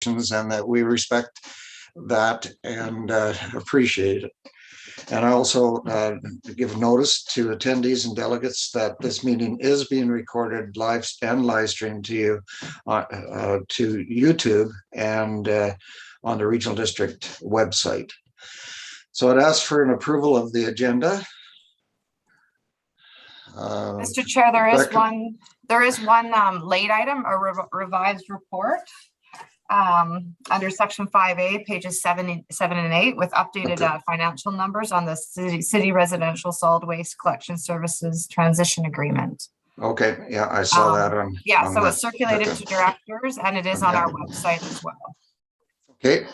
and that we respect that and appreciate it. And I also give notice to attendees and delegates that this meeting is being recorded live streamed to you to YouTube and on the Regional District website. So I'd ask for an approval of the agenda. Mr. Chair, there is one late item, a revised report under section 5A, pages 7 and 8, with updated financial numbers on the city residential solid waste collection services transition agreement. Okay, yeah, I saw that on. Yeah, so it's circulated to directors and it is on our website as well. Okay,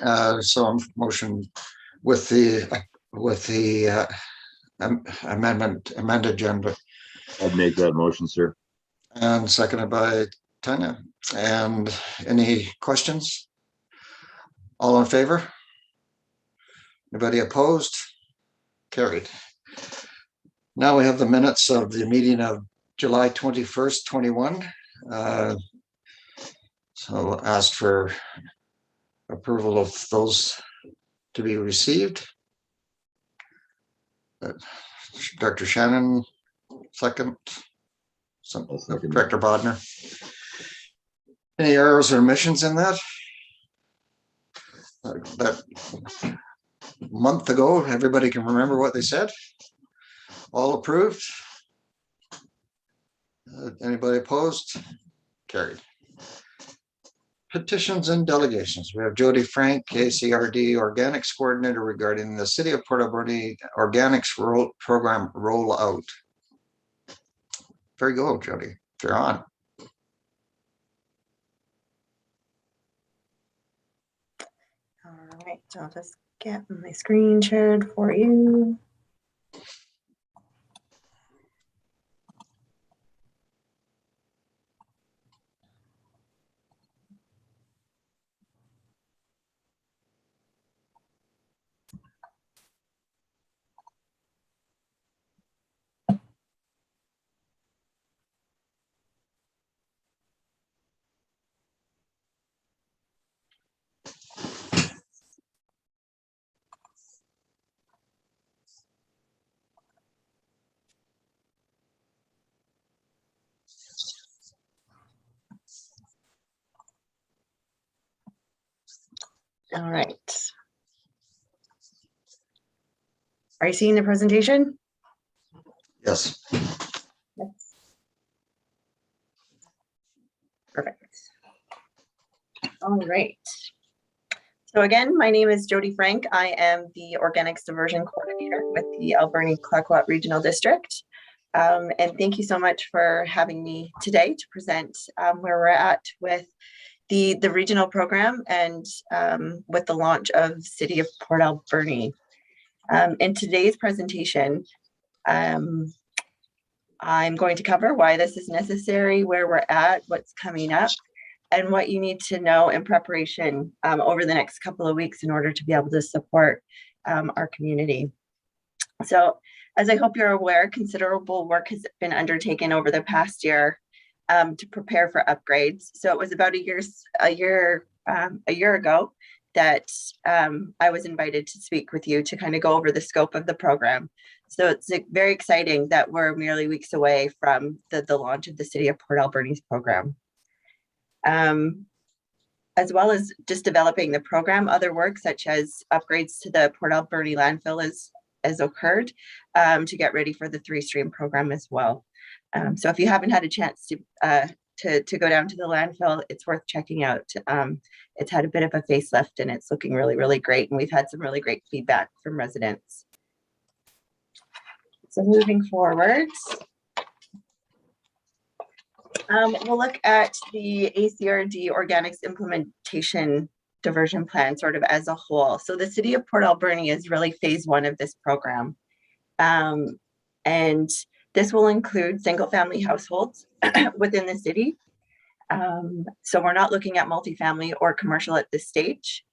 so motion with the amended agenda. I'd make that motion, sir. And seconded by Tanya. And any questions? All in favor? Anybody opposed? Carried. Now we have the minutes of the meeting of July 21st, 21. So ask for approval of those to be received. Dr. Shannon, second. Director Bodner. Any errors or omissions in that? That month ago, everybody can remember what they said? All approved? Anybody opposed? Carried. Petitions and delegations. We have Jody Frank, KCRD Organics Coordinator regarding the City of Port Alberni Organics Program rollout. Very good, Jody. You're on. All right, I'll just get my screen shared for you. All right. Are you seeing the presentation? Yes. Yes. Perfect. All right. So again, my name is Jody Frank. I am the Organics Diversion Coordinator with the Alberni Clayoquot Regional District. And thank you so much for having me today to present where we're at with the regional program and with the launch of City of Port Alberni. In today's presentation, I'm going to cover why this is necessary, where we're at, what's coming up, and what you need to know in preparation over the next couple of weeks in order to be able to support our community. So, as I hope you're aware, considerable work has been undertaken over the past year to prepare for upgrades. So it was about a year ago that I was invited to speak with you to kind of go over the scope of the program. So it's very exciting that we're merely weeks away from the launch of the City of Port Alberni's program. As well as just developing the program, other work such as upgrades to the Port Alberni landfill has occurred to get ready for the 3-stream program as well. So if you haven't had a chance to go down to the landfill, it's worth checking out. It's had a bit of a facelift and it's looking really, really great. And we've had some really great feedback from residents. So moving forward, we'll look at the ACRD Organics Implementation Diversion Plan sort of as a whole. So the City of Port Alberni is really phase 1 of this program. And this will include single-family households within the city. So we're not looking at multifamily or commercial at this stage.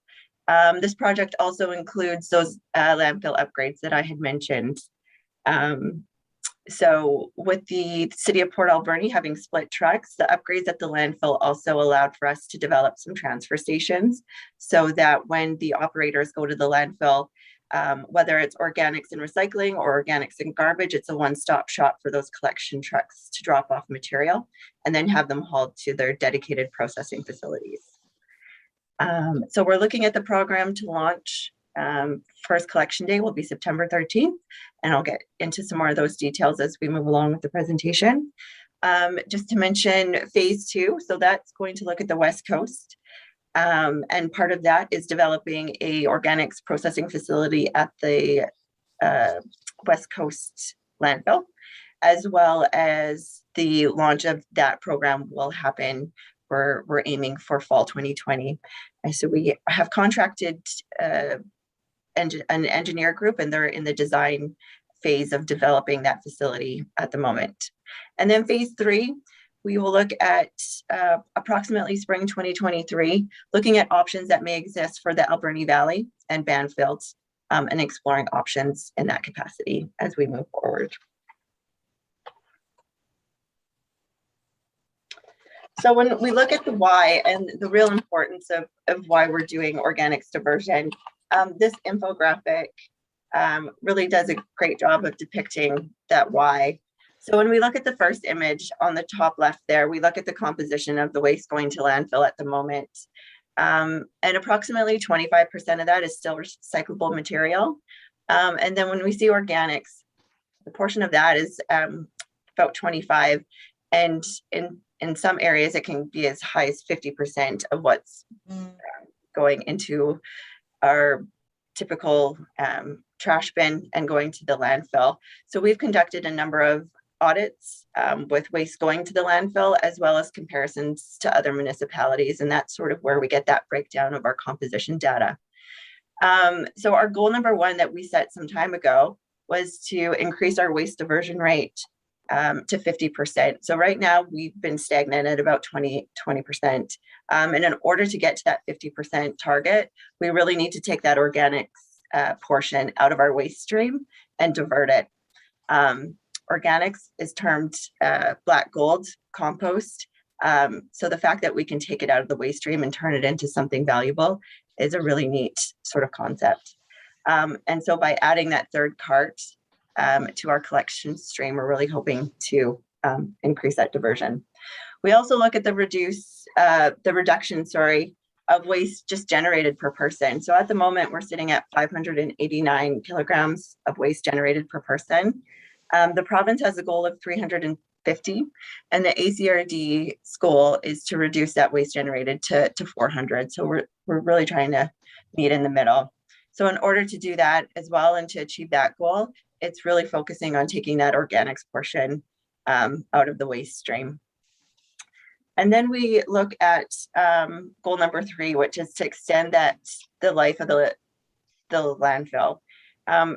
This project also includes those landfill upgrades that I had mentioned. So with the city of Port Alberni having split trucks, the upgrades at the landfill also allowed for us to develop some transfer stations so that when the operators go to the landfill, whether it's organics and recycling or organics and garbage, it's a one-stop shop for those collection trucks to drop off material and then have them hauled to their dedicated processing facilities. So we're looking at the program to launch. First collection day will be September 13th, and I'll get into some more of those details as we move along with the presentation. Just to mention phase 2, so that's going to look at the West Coast. And part of that is developing a organics processing facility at the West Coast landfill, as well as the launch of that program will happen. We're aiming for fall 2020. And so we have contracted an engineer group, and they're in the design phase of developing that facility at the moment. And then phase 3, we will look at approximately spring 2023, looking at options that may exist for the Alberni Valley and Banfield, and exploring options in that capacity as we move forward. So when we look at the why and the real importance of why we're doing organics diversion, this infographic really does a great job of depicting that why. So when we look at the first image on the top left there, we look at the composition of the waste going to landfill at the moment. And approximately 25% of that is still recyclable material. And then when we see organics, the portion of that is about 25. And in some areas, it can be as high as 50% of what's going into our typical trash bin and going to the landfill. So we've conducted a number of audits with waste going to the landfill, as well as comparisons to other municipalities. And that's sort of where we get that breakdown of our composition data. So our goal number 1 that we set some time ago was to increase our waste diversion rate to 50%. So right now we've been stagnant at about 20%. And in order to get to that 50% target, we really need to take that organics portion out of our waste stream and divert it. Organics is termed black gold compost. So the fact that we can take it out of the waste stream and turn it into something valuable is a really neat sort of concept. And so by adding that third cart to our collection stream, we're really hoping to increase that diversion. We also look at the reduction of waste just generated per person. So at the moment, we're sitting at 589 kilograms of waste generated per person. The province has a goal of 350, and the ACRD's goal is to reduce that waste generated to 400. So we're really trying to meet in the middle. So in order to do that as well and to achieve that goal, it's really focusing on taking that organics portion out of the waste stream. And then we look at goal number 3, which is to extend the life of the landfill.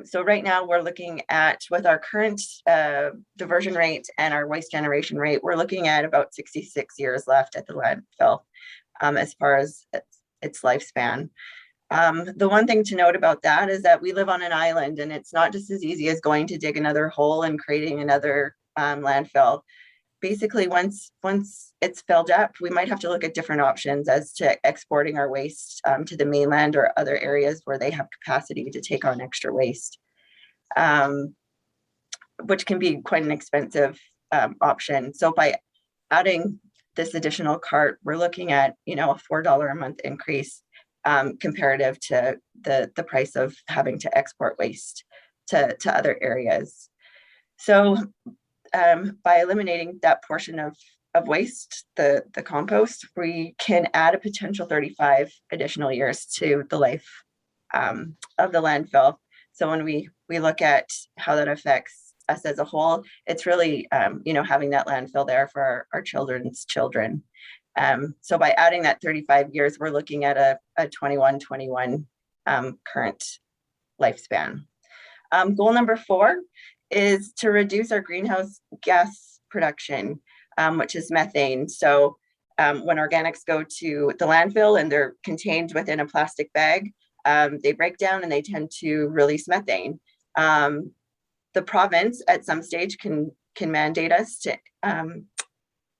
So right now we're looking at, with our current diversion rate and our waste generation rate, we're looking at about 66 years left at the landfill as far as its lifespan. The one thing to note about that is that we live on an island, and it's not just as easy as going to dig another hole and creating another landfill. Basically, once it's filled up, we might have to look at different options as to exporting our waste to the mainland or other areas where they have capacity to take on extra waste, which can be quite an expensive option. So by adding this additional cart, we're looking at a $4 a month increase comparative to the price of having to export waste to other areas. So by eliminating that portion of waste, the compost, we can add a potential 35 additional years to the life of the landfill. So when we look at how that affects us as a whole, it's really having that landfill there for our children's children. So by adding that 35 years, we're looking at a 21 current lifespan. Goal number 4 is to reduce our greenhouse gas production, which is methane. So when organics go to the landfill and they're contained within a plastic bag, they break down and they tend to release methane. the province at some stage can mandate us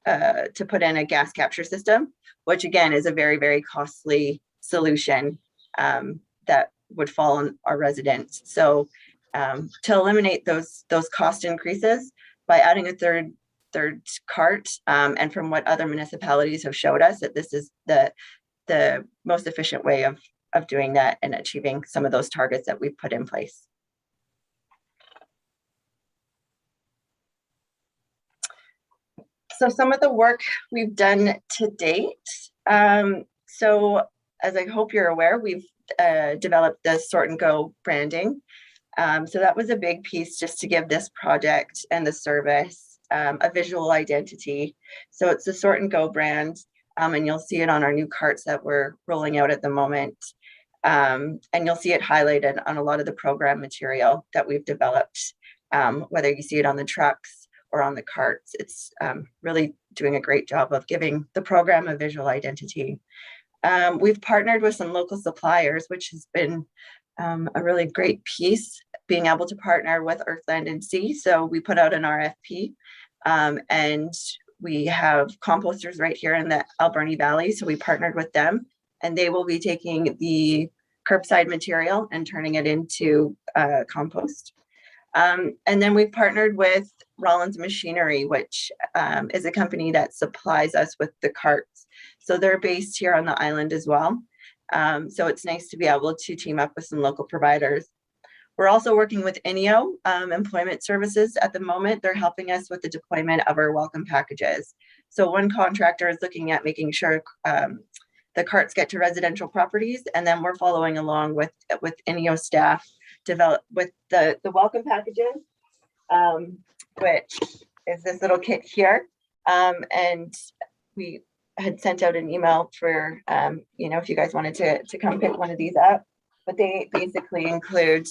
to put in a gas capture system, which again is a very, very costly solution that would fall on our residents. So to eliminate those cost increases by adding a third cart, and from what other municipalities have showed us, that this is the most efficient way of doing that and achieving some of those targets that we've put in place. So some of the work we've done to date. So as I hope you're aware, we've developed the Sort and Go branding. So that was a big piece just to give this project and the service a visual identity. So it's the Sort and Go brand, and you'll see it on our new carts that we're rolling out at the moment. And you'll see it highlighted on a lot of the program material that we've developed, whether you see it on the trucks or on the carts. It's really doing a great job of giving the program a visual identity. We've partnered with some local suppliers, which has been a really great piece, being able to partner with Earth, Land and Sea. So we put out an RFP, and we have composters right here in the Alberni Valley. So we partnered with them, and they will be taking the curbside material and turning it into compost. And then we've partnered with Rollins Machinery, which is a company that supplies us with the carts. So they're based here on the island as well. So it's nice to be able to team up with some local providers. We're also working with INEO Employment Services at the moment. They're helping us with the deployment of our welcome packages. So one contractor is looking at making sure the carts get to residential properties, and then we're following along with INEO staff develop with the welcome packages, which is this little kit here. And we had sent out an email for, if you guys wanted to come pick one of these up, but they basically include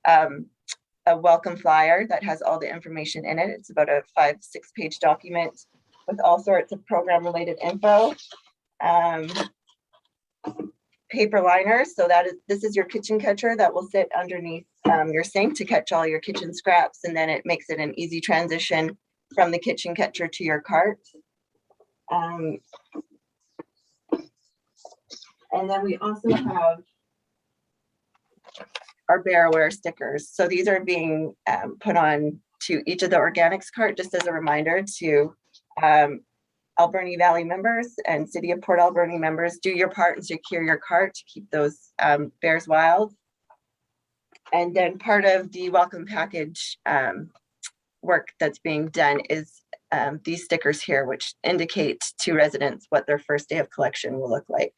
a welcome flyer that has all the information in it. It's about a 5-6 page document with all sorts of program related info. Paper liners, so this is your kitchen catcher that will sit underneath your sink to catch all your kitchen scraps, and then it makes it an easy transition from the kitchen catcher to your cart. And then we also have our Bearware stickers. So these are being put on to each of the organics cart, just as a reminder to Alberni Valley members and City of Port Alberni members, do your part and secure your cart to keep those bears wild. And then part of the welcome package work that's being done is these stickers here, which indicate to residents what their first day of collection will look like.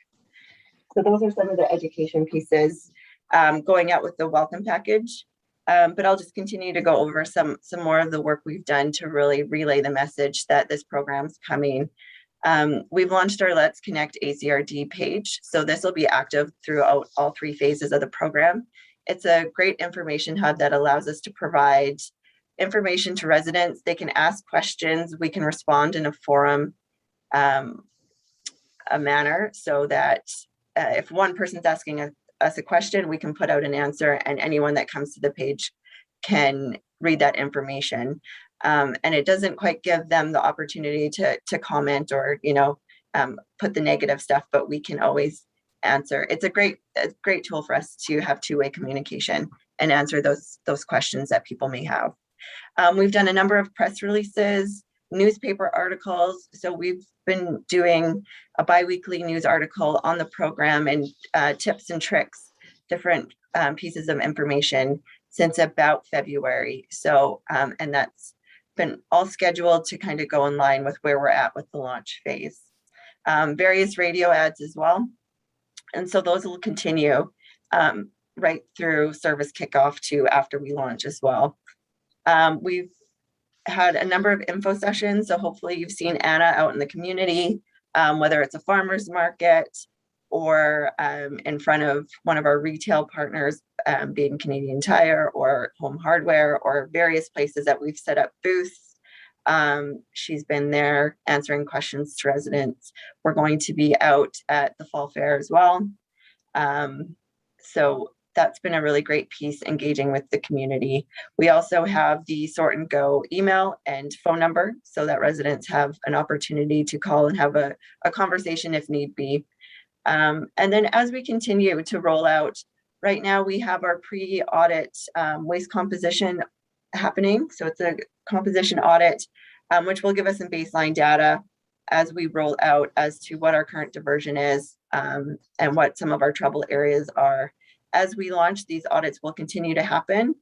So those are some of the education pieces going out with the welcome package. But I'll just continue to go over some more of the work we've done to really relay the message that this program's coming. We've launched our Let's Connect ACRD page. So this will be active throughout all 3 phases of the program. It's a great information hub that allows us to provide information to residents. They can ask questions. We can respond in a forum a manner so that if one person's asking us a question, we can put out an answer, and anyone that comes to the page can read that information. And it doesn't quite give them the opportunity to comment or, put the negative stuff, but we can always answer. It's a great tool for us to have 2-way communication and answer those questions that people may have. We've done a number of press releases, newspaper articles. So we've been doing a bi-weekly news article on the program and tips and tricks, different pieces of information since about February. So, and that's been all scheduled to kind of go in line with where we're at with the launch phase. Various radio ads as well. And so those will continue right through service kickoff to after we launch as well. We've had a number of info sessions. So hopefully you've seen Anna out in the community, whether it's a farmer's market or in front of one of our retail partners, being Canadian Tire or Home Hardware, or various places that we've set up booths. She's been there answering questions to residents. We're going to be out at the Fall Fair as well. So that's been a really great piece, engaging with the community. We also have the Sort and Go email and phone number so that residents have an opportunity to call and have a conversation if need be. And then as we continue to roll out, right now we have our pre-audit waste composition happening. So it's a composition audit, which will give us some baseline data as we roll out as to what our current diversion is and what some of our trouble areas are. As we launch, these audits will continue to happen.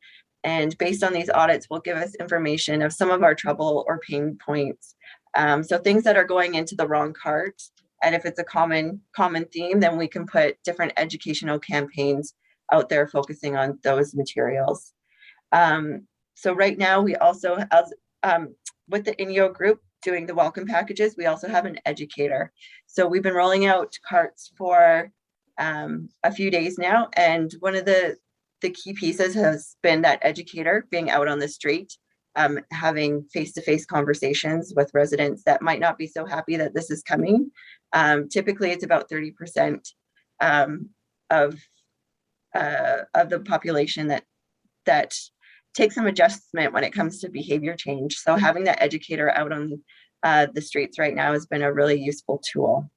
And based on these audits will give us information of some of our trouble or pain points. So things that are going into the wrong cart. And if it's a common theme, then we can put different educational campaigns out there focusing on those materials. So right now we also, with the INEO group doing the welcome packages, we also have an educator. So we've been rolling out carts for a few days now. And one of the key pieces has been that educator being out on the street, having face-to-face conversations with residents that might not be so happy that this is coming. Typically it's about 30% of the population that takes some adjustment when it comes to behavior change. So having that educator out on the streets right now has been a really useful tool.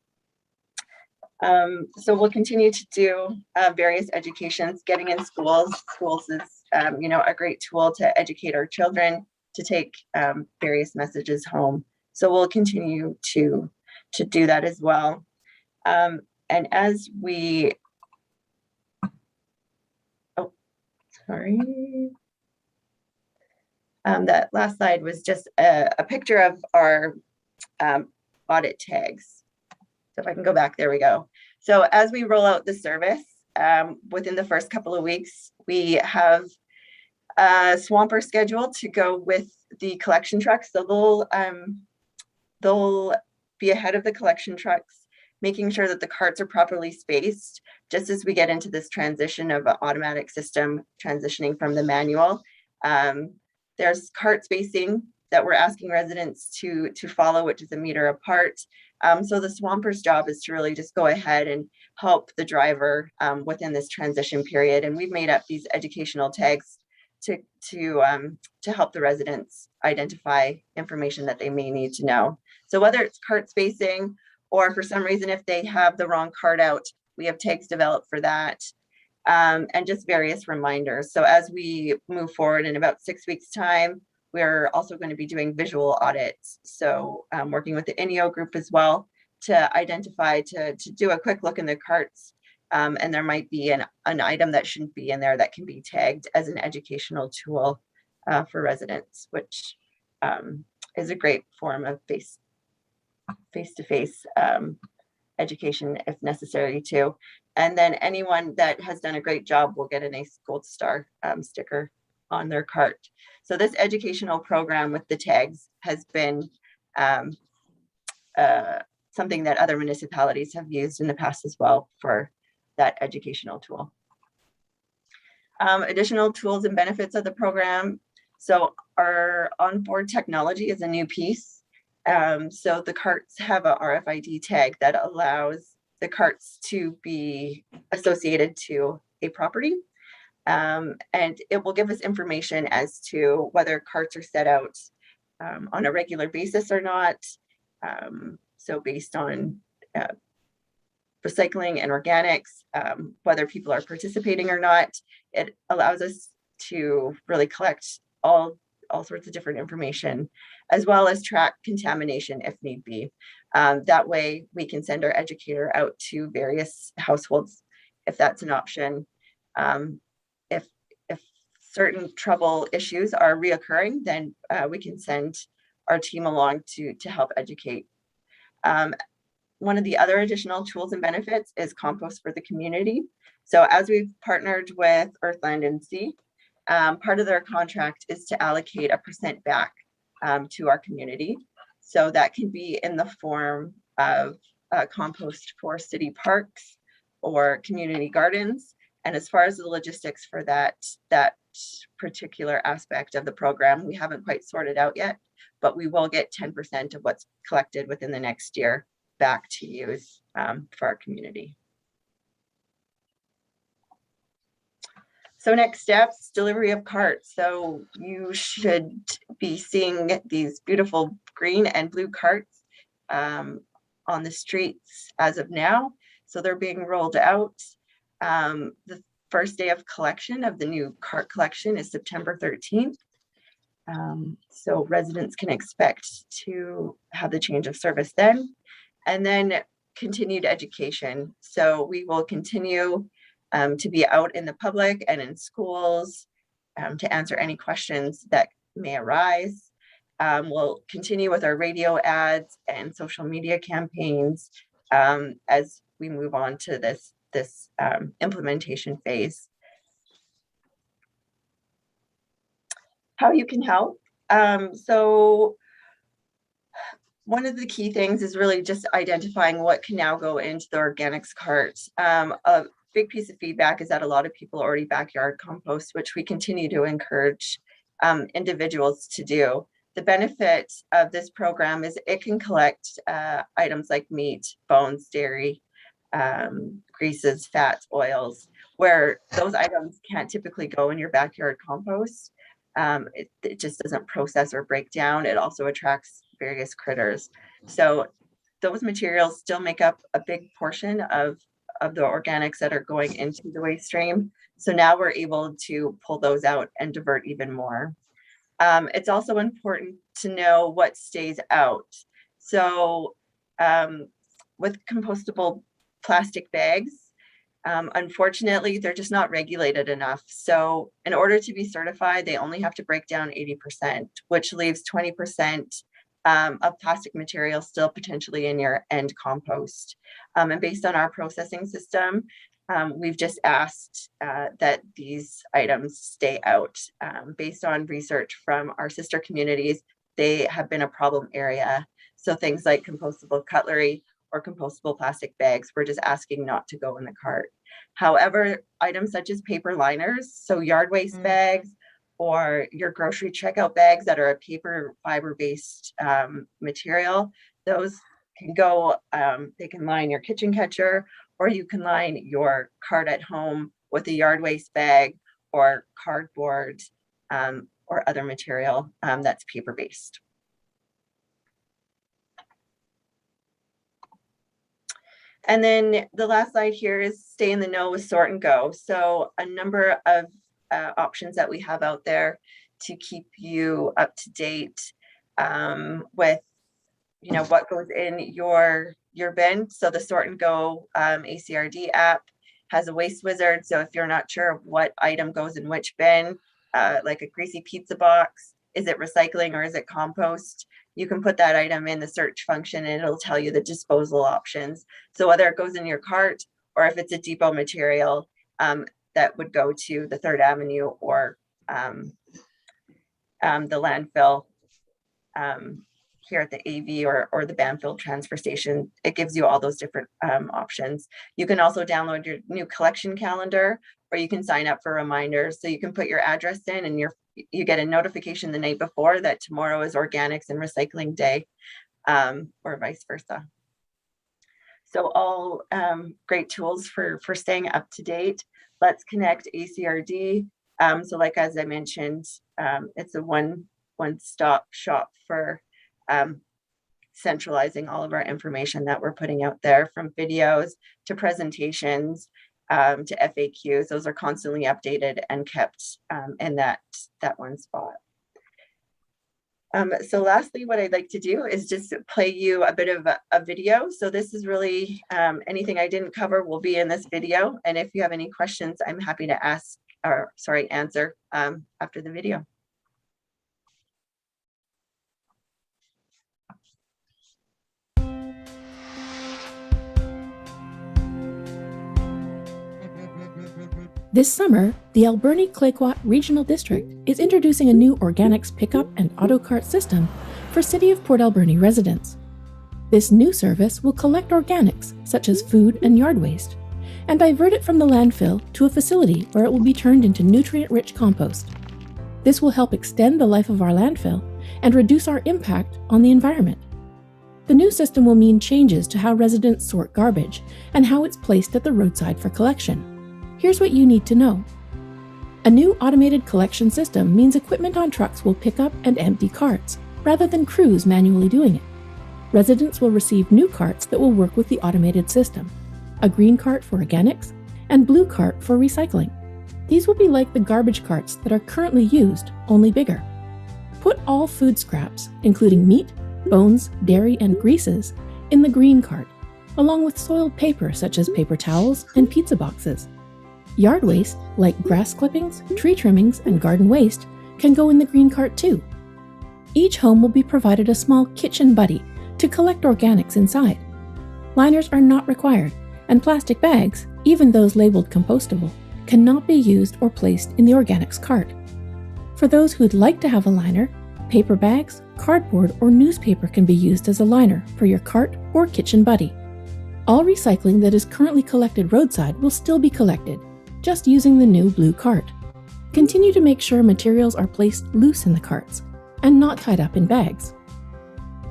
So we'll continue to do various educations. Getting in schools. Schools is a great tool to educate our children, to take various messages home. So we'll continue to do that as well. And as we, that last slide was just a picture of our audit tags. So if I can go back, there we go. So as we roll out the service, within the first couple of weeks, we have a swamper scheduled to go with the collection trucks. So they'll be ahead of the collection trucks, making sure that the carts are properly spaced, just as we get into this transition of an automatic system transitioning from the manual. There's cart spacing that we're asking residents to follow, which is a meter apart. So the swamper's job is to really just go ahead and help the driver within this transition period. And we've made up these educational tags to help the residents identify information that they may need to know. So whether it's cart spacing, or for some reason, if they have the wrong cart out, we have tags developed for that, and just various reminders. So as we move forward in about 6 weeks time, we're also going to be doing visual audits. So working with the INEO group as well to identify, to do a quick look in the carts. And there might be an item that shouldn't be in there that can be tagged as an educational tool for residents, which is a great form of face-to-face education if necessary too. And then anyone that has done a great job will get an ACE Gold Star sticker on their cart. So this educational program with the tags has been something that other municipalities have used in the past as well for that educational tool. Additional tools and benefits of the program. So our onboard technology is a new piece. So the carts have a RFID tag that allows the carts to be associated to a property. And it will give us information as to whether carts are set out on a regular basis or not. So based on recycling and organics, whether people are participating or not, it allows us to really collect all sorts of different information, as well as track contamination if need be. That way we can send our educator out to various households if that's an option. If certain trouble issues are reoccurring, then we can send our team along to help educate. One of the other additional tools and benefits is compost for the community. So as we've partnered with Earthland and Sea, part of their contract is to allocate a % back to our community. So that can be in the form of compost for city parks or community gardens. And as far as the logistics for that particular aspect of the program, we haven't quite sorted out yet, but we will get 10% of what's collected within the next year back to use for our community. So next steps, delivery of carts. So you should be seeing these beautiful green and blue carts on the streets as of now. So they're being rolled out. The first day of collection of the new cart collection is September 13th. So residents can expect to have the change of service then. And then continued education. So we will continue to be out in the public and in schools to answer any questions that may arise. We'll continue with our radio ads and social media campaigns as we move on to this implementation phase. How you can help. So one of the key things is really just identifying what can now go into the organics cart. A big piece of feedback is that a lot of people already backyard compost, which we continue to encourage individuals to do. The benefit of this program is it can collect items like meat, bones, dairy, greases, fats, oils, where those items can't typically go in your backyard compost. It just doesn't process or break down. It also attracts various critters. So those materials still make up a big portion of the organics that are going into the waste stream. So now we're able to pull those out and divert even more. It's also important to know what stays out. So with compostable plastic bags, unfortunately, they're just not regulated enough. So in order to be certified, they only have to break down 80%, which leaves 20% of plastic material still potentially in your end compost. And based on our processing system, we've just asked that these items stay out. Based on research from our sister communities, they have been a problem area. So things like compostable cutlery or compostable plastic bags, we're just asking not to go in the cart. However, items such as paper liners, so yard waste bags, or your grocery checkout bags that are a paper fiber-based material, those can go, they can line your kitchen catcher, or you can line your cart at home with a yard waste bag or cardboard or other material that's paper-based. And then the last slide here is stay in the know with Sort and Go. So a number of options that we have out there to keep you up to date with, you know, what goes in your bin. So the Sort and Go ACRD app has a waste wizard. So if you're not sure what item goes in which bin, like a greasy pizza box, is it recycling or is it compost? You can put that item in the search function and it'll tell you the disposal options. So whether it goes in your cart or if it's a depot material that would go to the 3rd Avenue or the landfill here at the AV or the Banfield transfer station, it gives you all those different options. You can also download your new collection calendar, or you can sign up for reminders. So you can put your address in and you get a notification the night before that tomorrow is organics and recycling day, or vice versa. So all great tools for staying up to date. Let's Connect ACRD. So like, as I mentioned, it's a one-stop shop for centralizing all of our information that we're putting out there, from videos to presentations to FAQs. Those are constantly updated and kept in that one spot. So lastly, what I'd like to do is just play you a bit of a video. So this is really anything I didn't cover will be in this video. And if you have any questions, I'm happy to answer after the video. This summer, the Alberni-Clayoquot Regional District is introducing a new organics pickup and auto cart system for City of Port Alberni residents. This new service will collect organics, such as food and yard waste, and divert it from the landfill to a facility where it will be turned into nutrient-rich compost. This will help extend the life of our landfill and reduce our impact on the environment. The new system will mean changes to how residents sort garbage and how it's placed at the roadside for collection. Here's what you need to know. A new automated collection system means equipment on trucks will pick up and empty carts, rather than crews manually doing it. Residents will receive new carts that will work with the automated system, a green cart for organics and blue cart for recycling. These will be like the garbage carts that are currently used, only bigger. Put all food scraps, including meat, bones, dairy, and greases, in the green cart, along with soiled paper such as paper towels and pizza boxes. Yard waste, like grass clippings, tree trimmings, and garden waste, can go in the green cart too. Each home will be provided a small kitchen buddy to collect organics inside. Liners are not required, and plastic bags, even those labeled compostable, cannot be used or placed in the organics cart. For those who'd like to have a liner, paper bags, cardboard, or newspaper can be used as a liner for your cart or kitchen buddy. All recycling that is currently collected roadside will still be collected, just using the new blue cart. Continue to make sure materials are placed loose in the carts and not tied up in bags.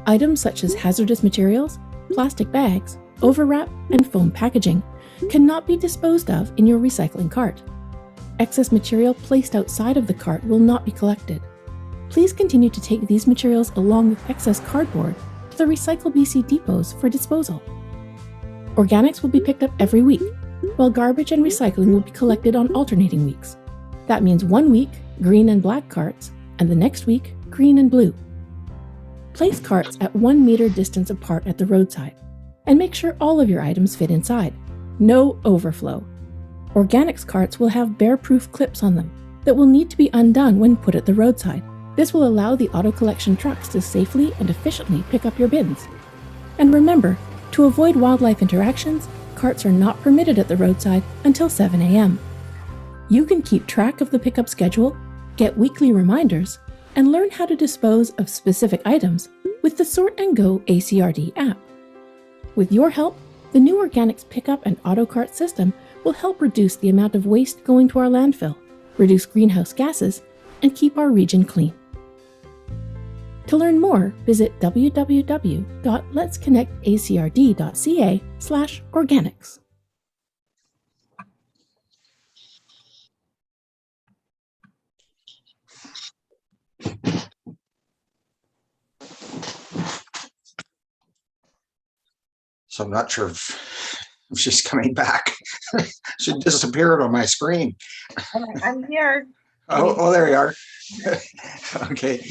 Items such as hazardous materials, plastic bags, overwrap, and foam packaging cannot be disposed of in your recycling cart. Excess material placed outside of the cart will not be collected. Please continue to take these materials along with excess cardboard to the Recycle BC depots for disposal. Organics will be picked up every week, while garbage and recycling will be collected on alternating weeks. That means 1 week, green and black carts, and the next week, green and blue. Place carts at 1 meter distance apart at the roadside, and make sure all of your items fit inside. No overflow. Organics carts will have bear-proof clips on them that will need to be undone when put at the roadside. This will allow the auto collection trucks to safely and efficiently pick up your bins. And remember, to avoid wildlife interactions, carts are not permitted at the roadside until 7 a.m. You can keep track of the pickup schedule, get weekly reminders, and learn how to dispose of specific items with the Sort and Go ACRD app. With your help, the new organics pickup and auto cart system will help reduce the amount of waste going to our landfill, reduce greenhouse gases, and keep our region clean. To learn more, visit www.letsconnectacrd.ca/organics. So I'm not sure if she's coming back. She disappeared on my screen. I'm here. Oh, there you are. Okay.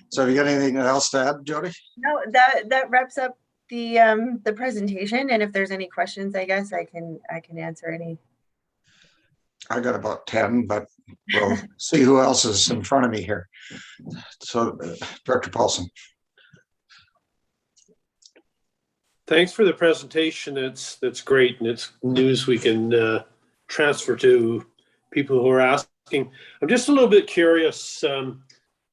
So have you got anything else to add, Jody? No, that wraps up the presentation. And if there's any questions, I guess I can answer any. I got about 10, but we'll see who else is in front of me here. So Director Paulson. Thanks for the presentation. That's great, and it's news we can transfer to people who are asking. I'm just a little bit curious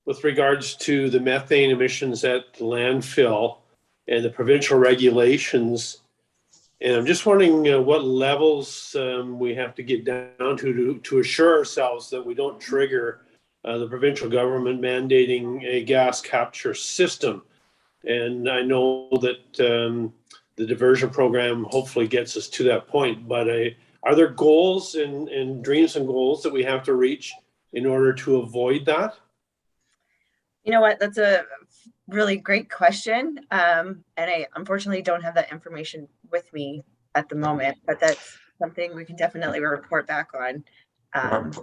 with regards to the methane emissions at the landfill and the provincial regulations. And I'm just wondering what levels we have to get down to assure ourselves that we don't trigger the provincial government mandating a gas capture system. And I know that the diversion program hopefully gets us to that point, but are there goals and dreams and goals that we have to reach in order to avoid that? You know what? That's a really great question. And I unfortunately don't have that information with me at the moment, but that's something we can definitely report back on. And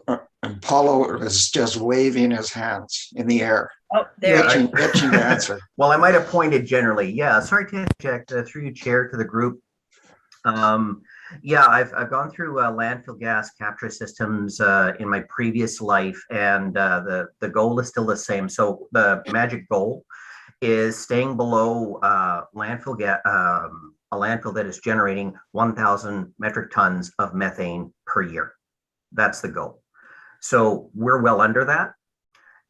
Paulo is just waving his hands in the air. Oh, there itching to answer. Well, I might have pointed generally. Yeah, sorry to interject through you, Chair, to the group. Yeah, I've gone through landfill gas capture systems in my previous life, and the goal is still the same. So the magic goal is staying below a landfill that is generating 1,000 metric tons of methane per year. That's the goal. So we're well under that.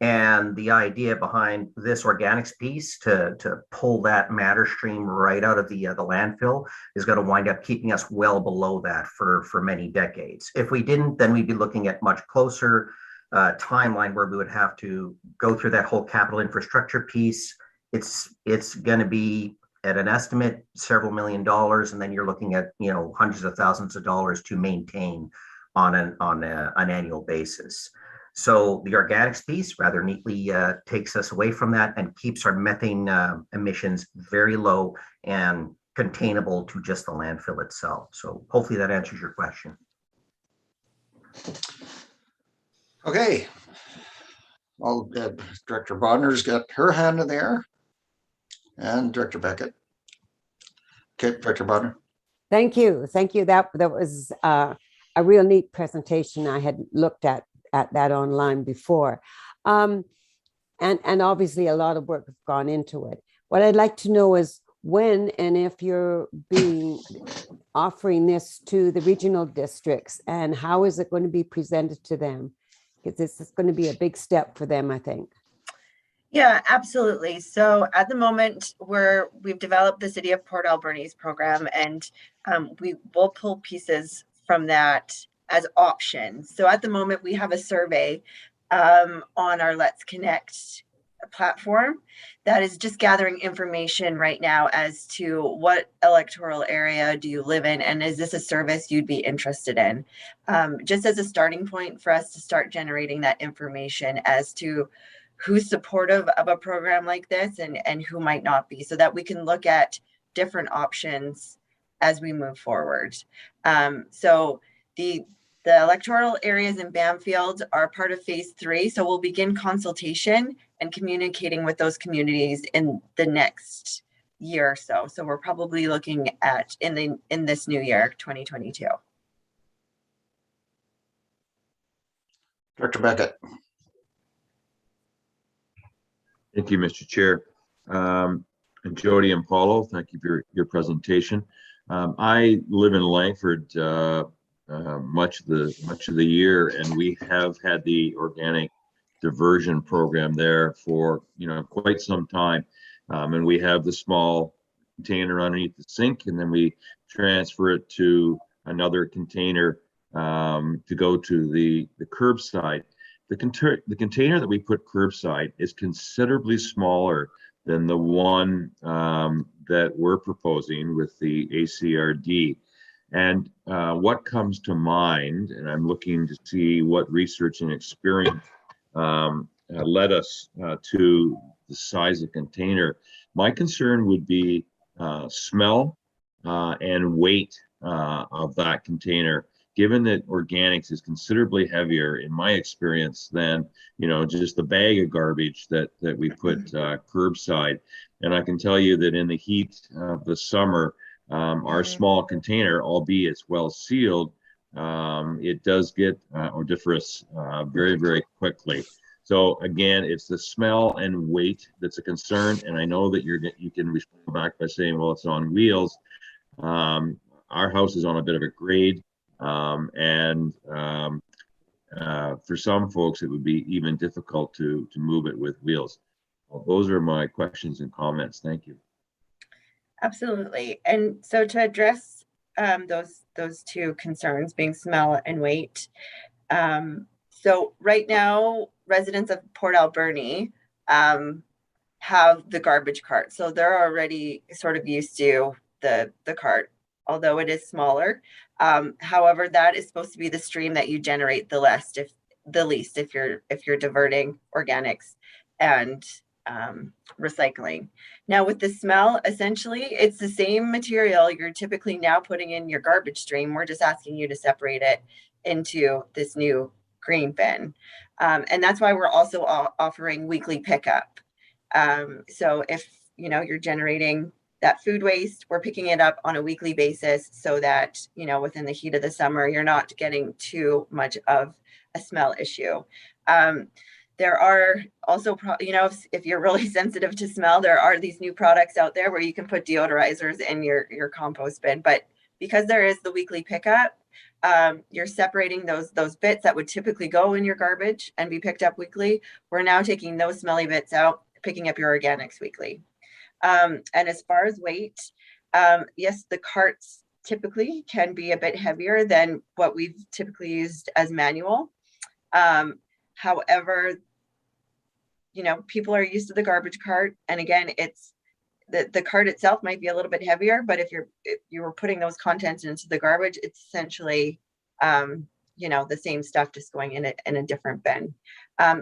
And the idea behind this organics piece to pull that matter stream right out of the landfill is going to wind up keeping us well below that for many decades. If we didn't, then we'd be looking at much closer timeline where we would have to go through that whole capital infrastructure piece. It's going to be at an estimate several $1 million, and then you're looking at hundreds of thousands of dollars to maintain on an annual basis. So the organics piece rather neatly takes us away from that and keeps our methane emissions very low and containable to just the landfill itself. So hopefully that answers your question. Okay. Well, Director Bodner's got her hand in the air, and Director Beckett. Okay, Director Bodner. Thank you. Thank you. That was a real neat presentation. I had looked at that online before. And obviously a lot of work has gone into it. What I'd like to know is when and if you're offering this to the regional districts, and how is it going to be presented to them? Because this is going to be a big step for them, I think. Yeah, absolutely. So at the moment, we've developed the City of Port Alberni's program, and we will pull pieces from that as options. So at the moment, we have a survey on our Let's Connect platform that is just gathering information right now as to what electoral area do you live in, and is this a service you'd be interested in? Just as a starting point for us to start generating that information as to who's supportive of a program like this and who might not be, so that we can look at different options as we move forward. So the electoral areas in Bamfield are part of phase 3. So we'll begin consultation and communicating with those communities in the next year or so. So we're probably looking at in this new year, 2022. Director Beckett. Thank you, Mr. Chair. And Jody and Paulo, thank you for your presentation. I live in Langford much of the year, and we have had the organic diversion program there for quite some time. And we have the small container underneath the sink, and then we transfer it to another container to go to the curbside. The container that we put curbside is considerably smaller than the one that we're proposing with the ACRD. And what comes to mind, and I'm looking to see what research and experience led us to the size of container. My concern would be smell and weight of that container, given that organics is considerably heavier, in my experience, than just the bag of garbage that we put curbside. And I can tell you that in the heat of the summer, our small container, albeit it's well sealed, it does get odoriferous very, very quickly. So again, it's the smell and weight that's a concern. And I know that you can respond back by saying, well, it's on wheels. Our house is on a bit of a grade. And for some folks, it would be even difficult to move it with wheels. Well, those are my questions and comments. Thank you. Absolutely. And so to address those two concerns, being smell and weight. So right now, residents of Port Alberni have the garbage cart. So they're already sort of used to the cart, although it is smaller. However, that is supposed to be the stream that you generate the least if you're diverting organics and recycling. Now with the smell, essentially it's the same material you're typically now putting in your garbage stream. We're just asking you to separate it into this new green bin. And that's why we're also offering weekly pickup. So if you're generating that food waste, we're picking it up on a weekly basis so that, within the heat of the summer, you're not getting too much of a smell issue. There are also, if you're really sensitive to smell, there are these new products out there where you can put deodorizers in your compost bin. But because there is the weekly pickup, you're separating those bits that would typically go in your garbage and be picked up weekly. We're now taking those smelly bits out, picking up your organics weekly. And as far as weight, yes, the carts typically can be a bit heavier than what we've typically used as manual. However, people are used to the garbage cart. And again, it's the cart itself might be a little bit heavier, but if you were putting those contents into the garbage, it's essentially you know, the same stuff just going in a different bin.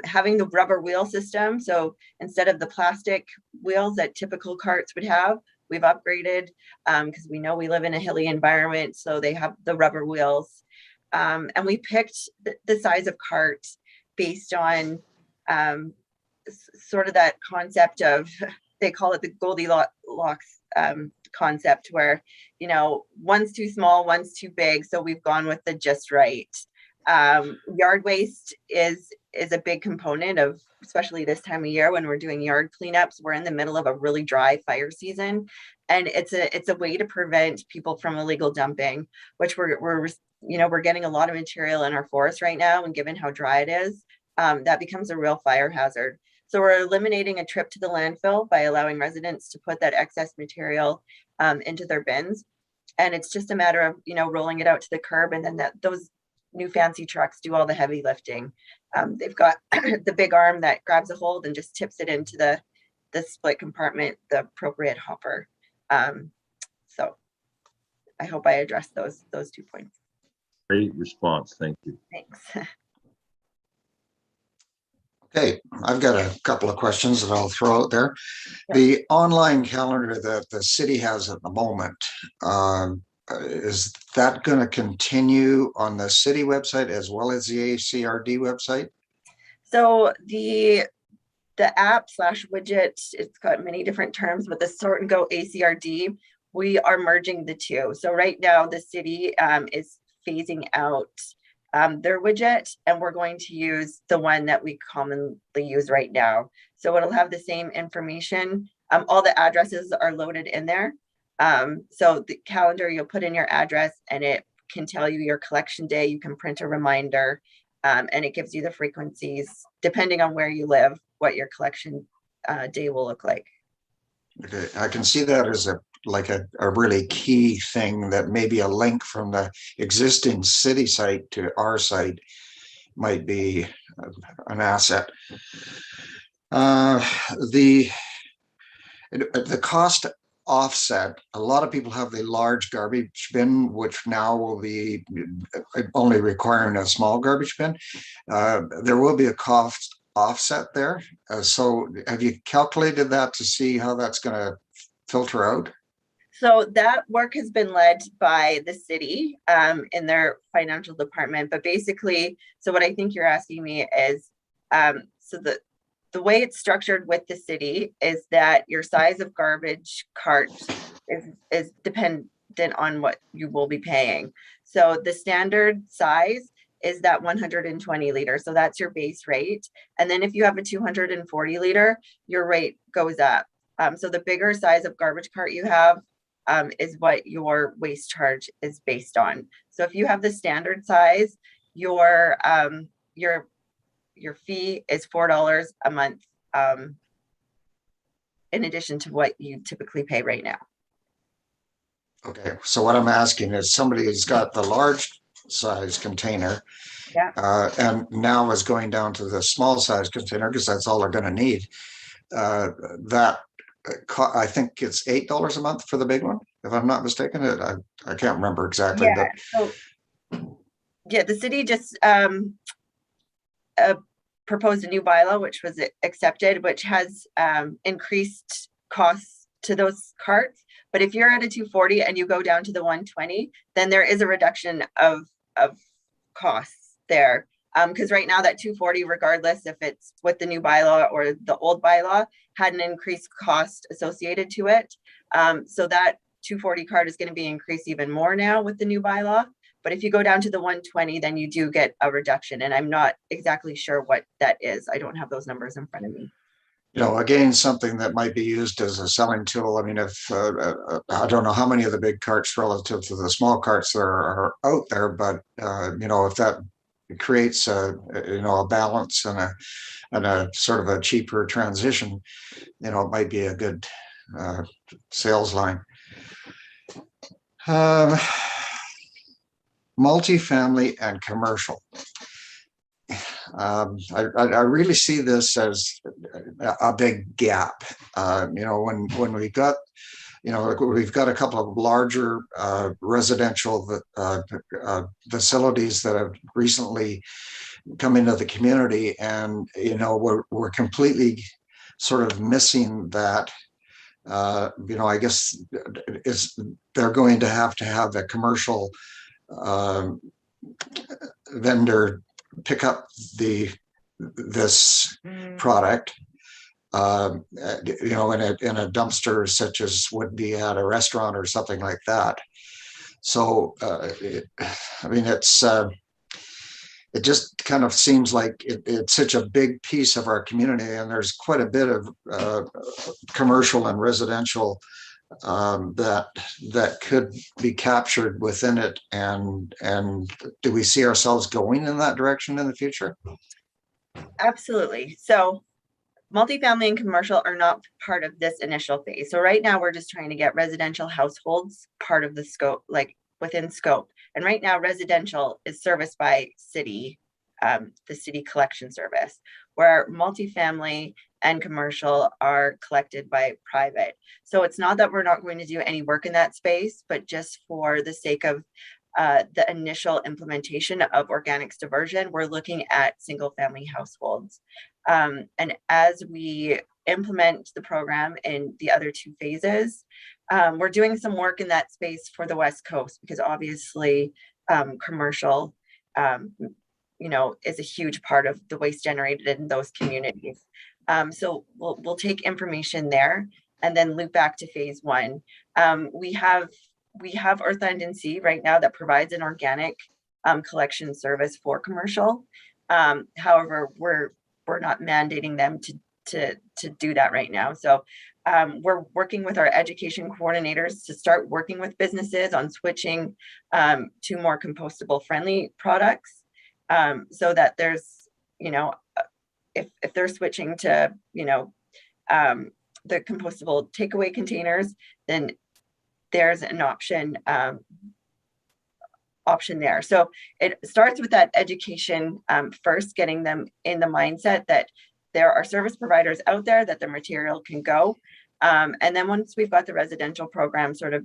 Having the rubber wheel system, so instead of the plastic wheels that typical carts would have, we've upgraded because we know we live in a hilly environment, so they have the rubber wheels. And we picked the size of cart based on sort of that concept of, they call it the Goldilocks concept, where, you know, one's too small, one's too big. So we've gone with the just right. Yard waste is a big component of, especially this time of year when we're doing yard cleanups. We're in the middle of a really dry fire season, and it's a way to prevent people from illegal dumping, which we're you know, we're getting a lot of material in our forest right now, and given how dry it is, that becomes a real fire hazard. So we're eliminating a trip to the landfill by allowing residents to put that excess material into their bins. And it's just a matter of, you know, rolling it out to the curb, and then those new fancy trucks do all the heavy lifting. They've got the big arm that grabs a hold and just tips it into the split compartment, the appropriate hopper. So I hope I addressed those 2 points. Great response. Thank you. Thanks. Okay, I've got a couple of questions that I'll throw out there. Yeah. The online calendar that the city has at the moment, is that going to continue on the city website as well as the ACRD website? So the app / widget, it's got many different terms, but the Sort and Go ACRD, we are merging the two. So right now the city is phasing out their widget, and we're going to use the one that we commonly use right now. So it'll have the same information. All the addresses are loaded in there. So the calendar, you'll put in your address and it can tell you your collection day. You can print a reminder, and it gives you the frequencies depending on where you live, what your collection day will look like. Okay, I can see that as a really key thing, that maybe a link from the existing city site to our site might be an asset. The cost offset, a lot of people have the large garbage bin, which now will be only requiring a small garbage bin. There will be a cost offset there. So have you calculated that to see how that's going to filter out? So that work has been led by the city in their financial department. But basically, so what I think you're asking me is, so the way it's structured with the city is that your size of garbage cart is dependent on what you will be paying. So the standard size is that 120 liter. So that's your base rate. And then if you have a 240 liter, your rate goes up. So the bigger size of garbage cart you have is what your waste charge is based on. So if you have the standard size, your fee is $4 a month, in addition to what you typically pay right now. Okay, so what I'm asking is, somebody who's got the large size container, Yeah. And now is going down to the small size container because that's all they're going to need. I think it's $8 a month for the big one, if I'm not mistaken. I can't remember exactly. Yeah. But So yeah, the city just proposed a new bylaw, which was accepted, which has increased costs to those carts. But if you're at a 240 and you go down to the 120, then there is a reduction of costs there. Because right now that 240, regardless if it's with the new bylaw or the old bylaw, had an increased cost associated to it. So that 240 card is going to be increased even more now with the new bylaw. But if you go down to the 120, then you do get a reduction. And I'm not exactly sure what that is. I don't have those numbers in front of me. again, something that might be used as a selling tool. I mean, if I don't know how many of the big carts relative to the small carts there are out there, but if that creates a balance and a sort of a cheaper transition, it might be a good sales line. Multifamily and commercial. I really see this as a big gap. When we got like we've got a couple of larger residential facilities that have recently come into the community, and we're completely sort of missing that. I guess they're going to have a commercial vendor pick up this product, in a dumpster such as would be at a restaurant or something like that. So, it just kind of seems like it's such a big piece of our community, and there's quite a bit of commercial and residential that could be captured within it. And do we see ourselves going in that direction in the future? Absolutely. So multifamily and commercial are not part of this initial phase. So right now we're just trying to get residential households part of the scope, like within scope. And right now residential is serviced by city, the city collection service, where multifamily and commercial are collected by private. So it's not that we're not going to do any work in that space, but just for the sake of the initial implementation of organics diversion, we're looking at single family households. And as we implement the program in the other two phases, we're doing some work in that space for the West Coast, because obviously commercial, is a huge part of the waste generated in those communities. So we'll take information there and then loop back to phase one. We have Earth End and Sea right now that provides an organic collection service for commercial. However, we're not mandating them to do that right now. So we're working with our education coordinators to start working with businesses on switching to more compostable friendly products, so that there's, if they're switching to, the compostable takeaway containers, then there's an option there. So it starts with that education first, getting them in the mindset that there are service providers out there that the material can go. And then once we've got the residential program sort of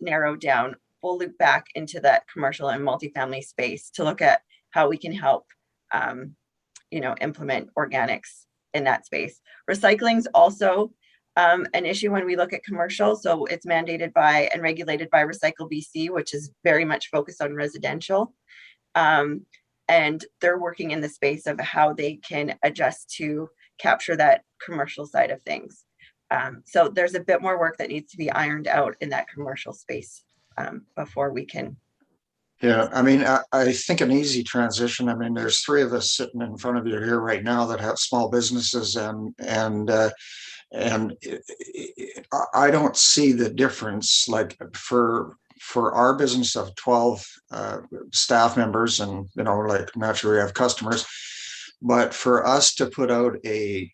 narrowed down, we'll loop back into that commercial and multifamily space to look at how we can help, implement organics in that space. Recycling is also an issue when we look at commercial. So it's mandated by and regulated by Recycle BC, which is very much focused on residential. And they're working in the space of how they can adjust to capture that commercial side of things. So there's a bit more work that needs to be ironed out in that commercial space before we can. Yeah, I think an easy transition. There's three of us sitting in front of you here right now that have small businesses, and I don't see the difference. Like for our business of 12 staff members, and like naturally we have customers, but for us to put out a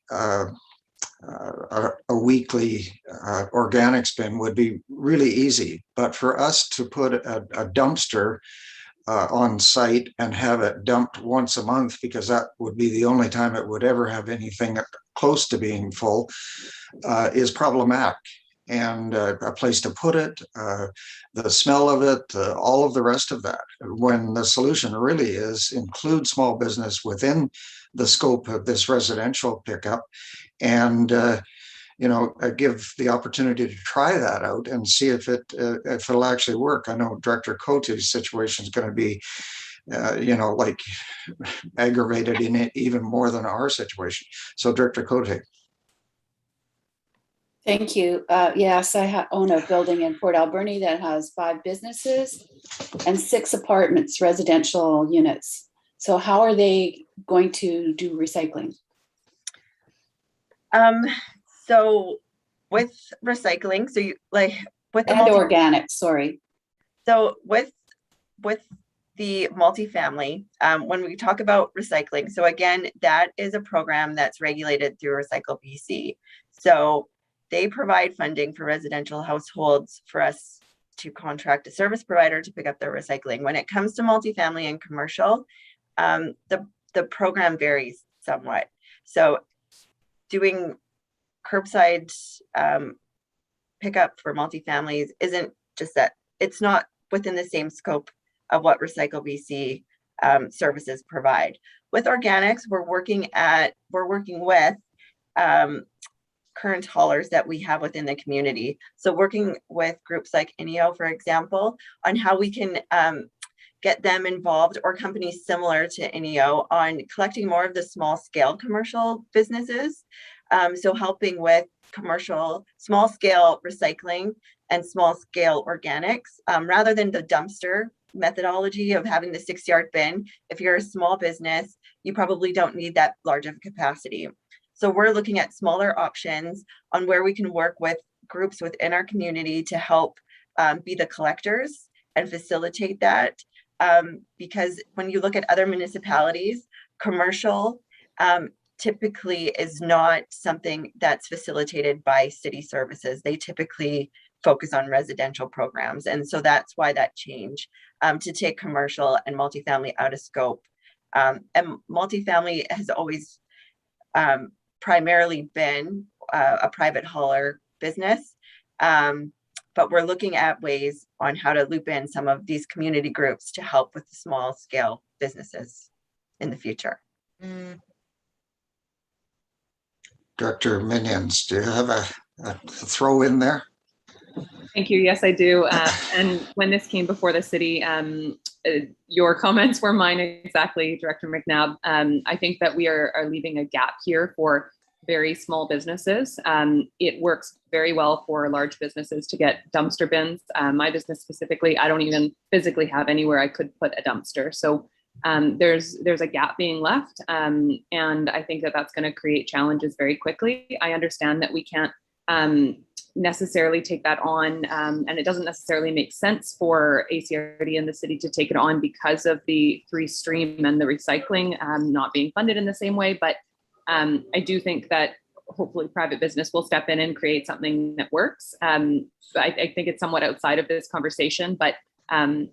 weekly organics bin would be really easy. But for us to put a dumpster on site and have it dumped once a month, because that would be the only time it would ever have anything close to being full, is problematic. And a place to put it, the smell of it, all of the rest of that, when the solution really is include small business within the scope of this residential pickup, and give the opportunity to try that out and see if it'll actually work. I know Director Cote's situation is going to be like aggravated in it even more than our situation. So Director Cote. Thank you. Yes, I own a building in Port Alberni that has 5 businesses and 6 apartments, residential units. So how are they going to do recycling? So with recycling, so you like with the organic, sorry. So with the multifamily, when we talk about recycling, so again, that is a program that's regulated through Recycle BC. So they provide funding for residential households for us to contract a service provider to pick up their recycling. When it comes to multifamily and commercial, the program varies somewhat. So doing curbside pickup for multifamilies isn't just that, it's not within the same scope of what Recycle BC services provide. With organics, we're working with current haulers that we have within the community. So working with groups like INEO, for example, on how we can get them involved, or companies similar to INEO, on collecting more of the small scale commercial businesses. So helping with commercial small scale recycling and small scale organics, rather than the dumpster methodology of having the 6-yard bin. If you're a small business, you probably don't need that large of a capacity. So we're looking at smaller options on where we can work with groups within our community to help be the collectors and facilitate that. Because when you look at other municipalities, commercial typically is not something that's facilitated by city services. They typically focus on residential programs. And so that's why that change to take commercial and multifamily out of scope. And multifamily has always primarily been a private hauler business. But we're looking at ways on how to loop in some of these community groups to help with the small scale businesses in the future. Director Minions, do you have a throw in there? Thank you. Yes, I do. And when this came before the city, your comments were mine exactly, Director McNabb. I think that we are leaving a gap here for very small businesses. It works very well for large businesses to get dumpster bins. My business specifically, I don't even physically have anywhere I could put a dumpster. So there's a gap being left. And I think that that's going to create challenges very quickly. I understand that we can't necessarily take that on, and it doesn't necessarily make sense for ACRD and the city to take it on because of the 3-stream and the recycling not being funded in the same way. But I do think that hopefully private business will step in and create something that works. I think it's somewhat outside of this conversation, but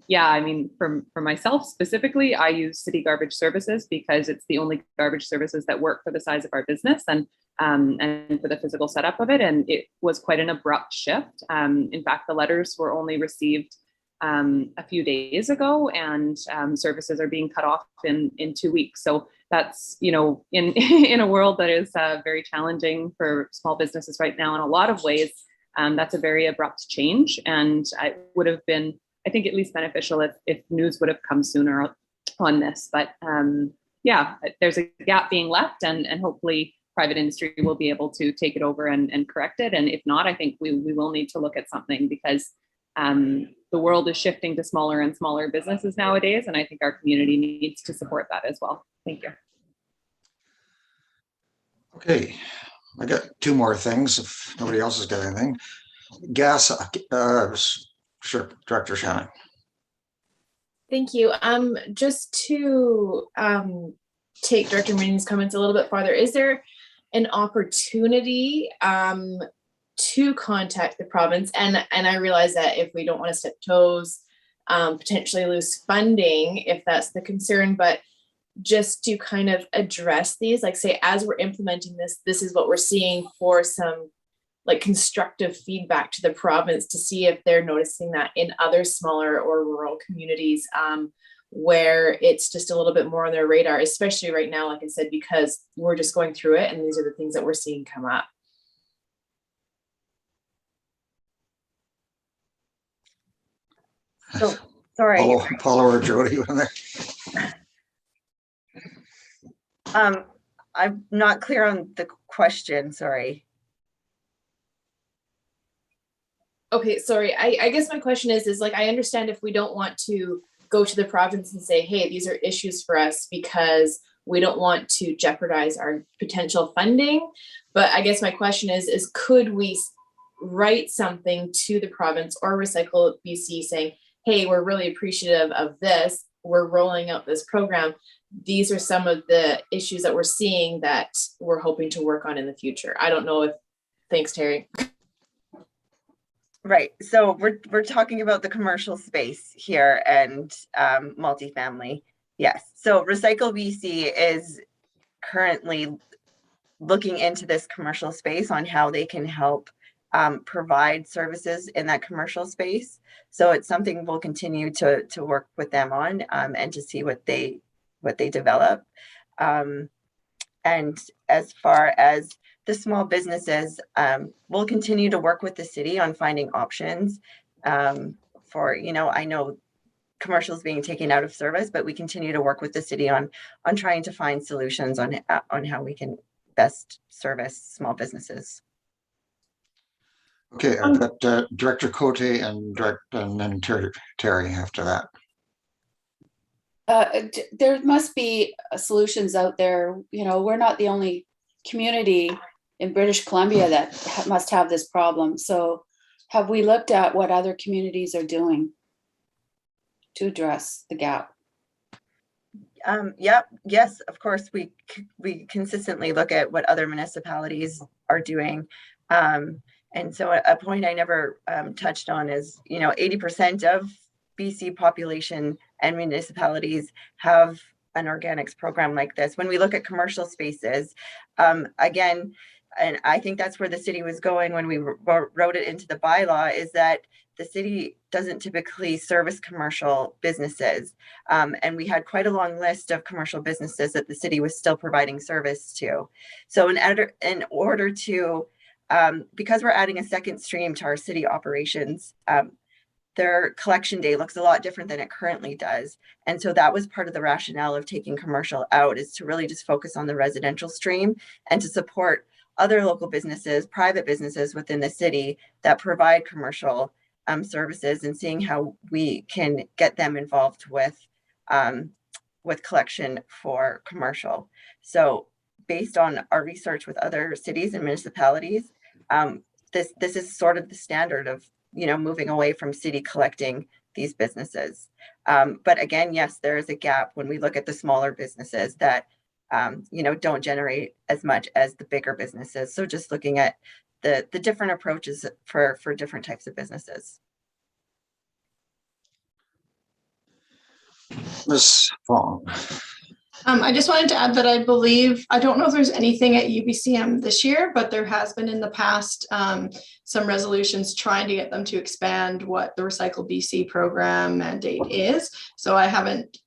yeah, I mean, for myself specifically, I use city garbage services because it's the only garbage services that work for the size of our business and for the physical setup of it. And it was quite an abrupt shift. In fact, the letters were only received a few days ago, and services are being cut off in 2 weeks. So that's, you know, in a world that is very challenging for small businesses right now in a lot of ways, that's a very abrupt change. And it would have been, I think, at least beneficial if news would have come sooner on this. But yeah, there's a gap being left, and hopefully private industry will be able to take it over and correct it. And if not, I think we will need to look at something, because the world is shifting to smaller and smaller businesses nowadays. And I think our community needs to support that as well. Thank you. Okay, I got 2 more things if nobody else has got anything. Gas, sure, Director Shannon. Thank you. Just to take Director Minion's comments a little bit farther, is there an opportunity to contact the province? And I realize that if we don't want to step toes, potentially lose funding, if that's the concern, but just to kind of address these, like say, as we're implementing this is what we're seeing, for some like constructive feedback to the province to see if they're noticing that in other smaller or rural communities where it's just a little bit more on their radar, especially right now, like I said, because we're just going through it and these are the things that we're seeing come up. So, sorry. Paula or Jody in there? I'm not clear on the question, sorry. Okay, sorry. I guess my question is like, I understand if we don't want to go to the province and say, hey, these are issues for us because we don't want to jeopardize our potential funding. But I guess my question is could we write something to the province or Recycle BC saying, hey, we're really appreciative of this. We're rolling out this program. These are some of the issues that we're seeing that we're hoping to work on in the future. I don't know if, thanks, Terry. Right. So we're talking about the commercial space here and multifamily. Yes. So Recycle BC is currently looking into this commercial space on how they can help provide services in that commercial space. So it's something we'll continue to work with them on, and to see what they develop. And as far as the small businesses, we'll continue to work with the city on finding options for, you know, I know commercials being taken out of service, but we continue to work with the city on trying to find solutions on how we can best service small businesses. Okay, I've got Director Cote and then Terry after that. There must be solutions out there. You know, we're not the only community in British Columbia that must have this problem. So have we looked at what other communities are doing to address the gap? Yes, of course, we consistently look at what other municipalities are doing. And so a point I never touched on is, you know, 80% of BC population and municipalities have an organics program like this. When we look at commercial spaces, again, and I think that's where the city was going when we wrote it into the bylaw, is that the city doesn't typically service commercial businesses. And we had quite a long list of commercial businesses that the city was still providing service to. So in order to, because we're adding a second stream to our city operations, their collection day looks a lot different than it currently does. And so that was part of the rationale of taking commercial out, is to really just focus on the residential stream and to support other local businesses, private businesses within the city that provide commercial services, and seeing how we can get them involved with collection for commercial. So based on our research with other cities and municipalities, this is sort of the standard of, you know, moving away from city collecting these businesses. But again, yes, there is a gap when we look at the smaller businesses that, you know, don't generate as much as the bigger businesses. So just looking at the different approaches for different types of businesses. Ms. Fong. I just wanted to add that I believe, I don't know if there's anything at UBCM this year, but there has been in the past some resolutions trying to get them to expand what the Recycle BC program mandate is. So I haven't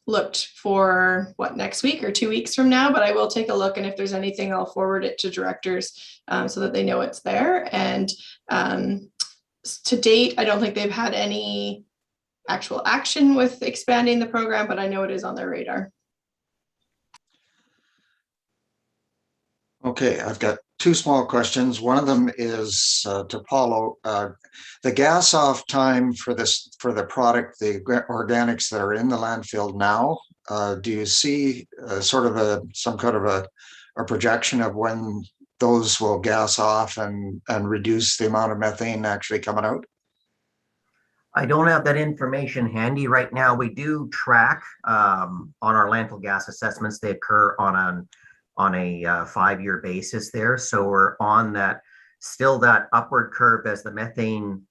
looked for next week or 2 weeks from now, but I will take a look, and if there's anything, I'll forward it to directors so that they know it's there. And to date, I don't think they've had any actual action with expanding the program, but I know it is on their radar. Okay, I've got two small questions. One of them is to Paulo. The gas off time for the product, the organics that are in the landfill now, do you see sort of some kind of a projection of when those will gas off and reduce the amount of methane actually coming out? I don't have that information handy right now. We do track on our landfill gas assessments. They occur on a 5-year basis there. So we're on that upward curve as the methane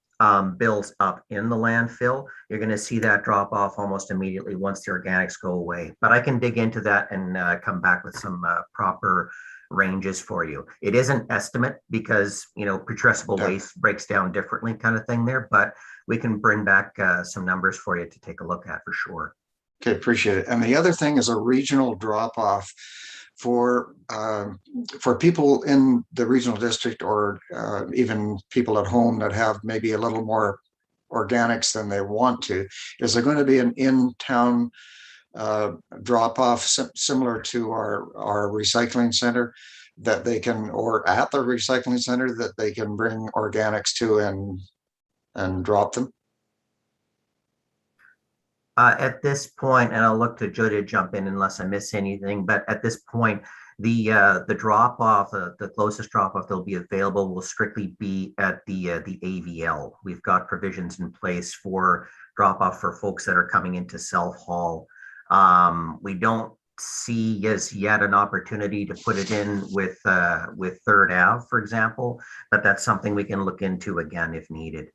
builds up in the landfill. You're going to see that drop off almost immediately once the organics go away. But I can dig into that and come back with some proper ranges for you. It is an estimate because, you know, putrescible waste breaks down differently kind of thing there, but we can bring back some numbers for you to take a look at for sure. Okay, appreciate it. And the other thing is a regional drop off for people in the regional district, or even people at home that have maybe a little more organics than they want to. Is there going to be an in-town drop off similar to our recycling center that they can, or at the recycling center that they can bring organics to and drop them? At this point, and I'll look to Joe to jump in unless I miss anything, but at this point, the drop off, the closest drop off that'll be available will strictly be at the AVL. We've got provisions in place for drop off for folks that are coming into self haul. We don't see as yet an opportunity to put it in with 3rd Ave, for example, but that's something we can look into again if needed.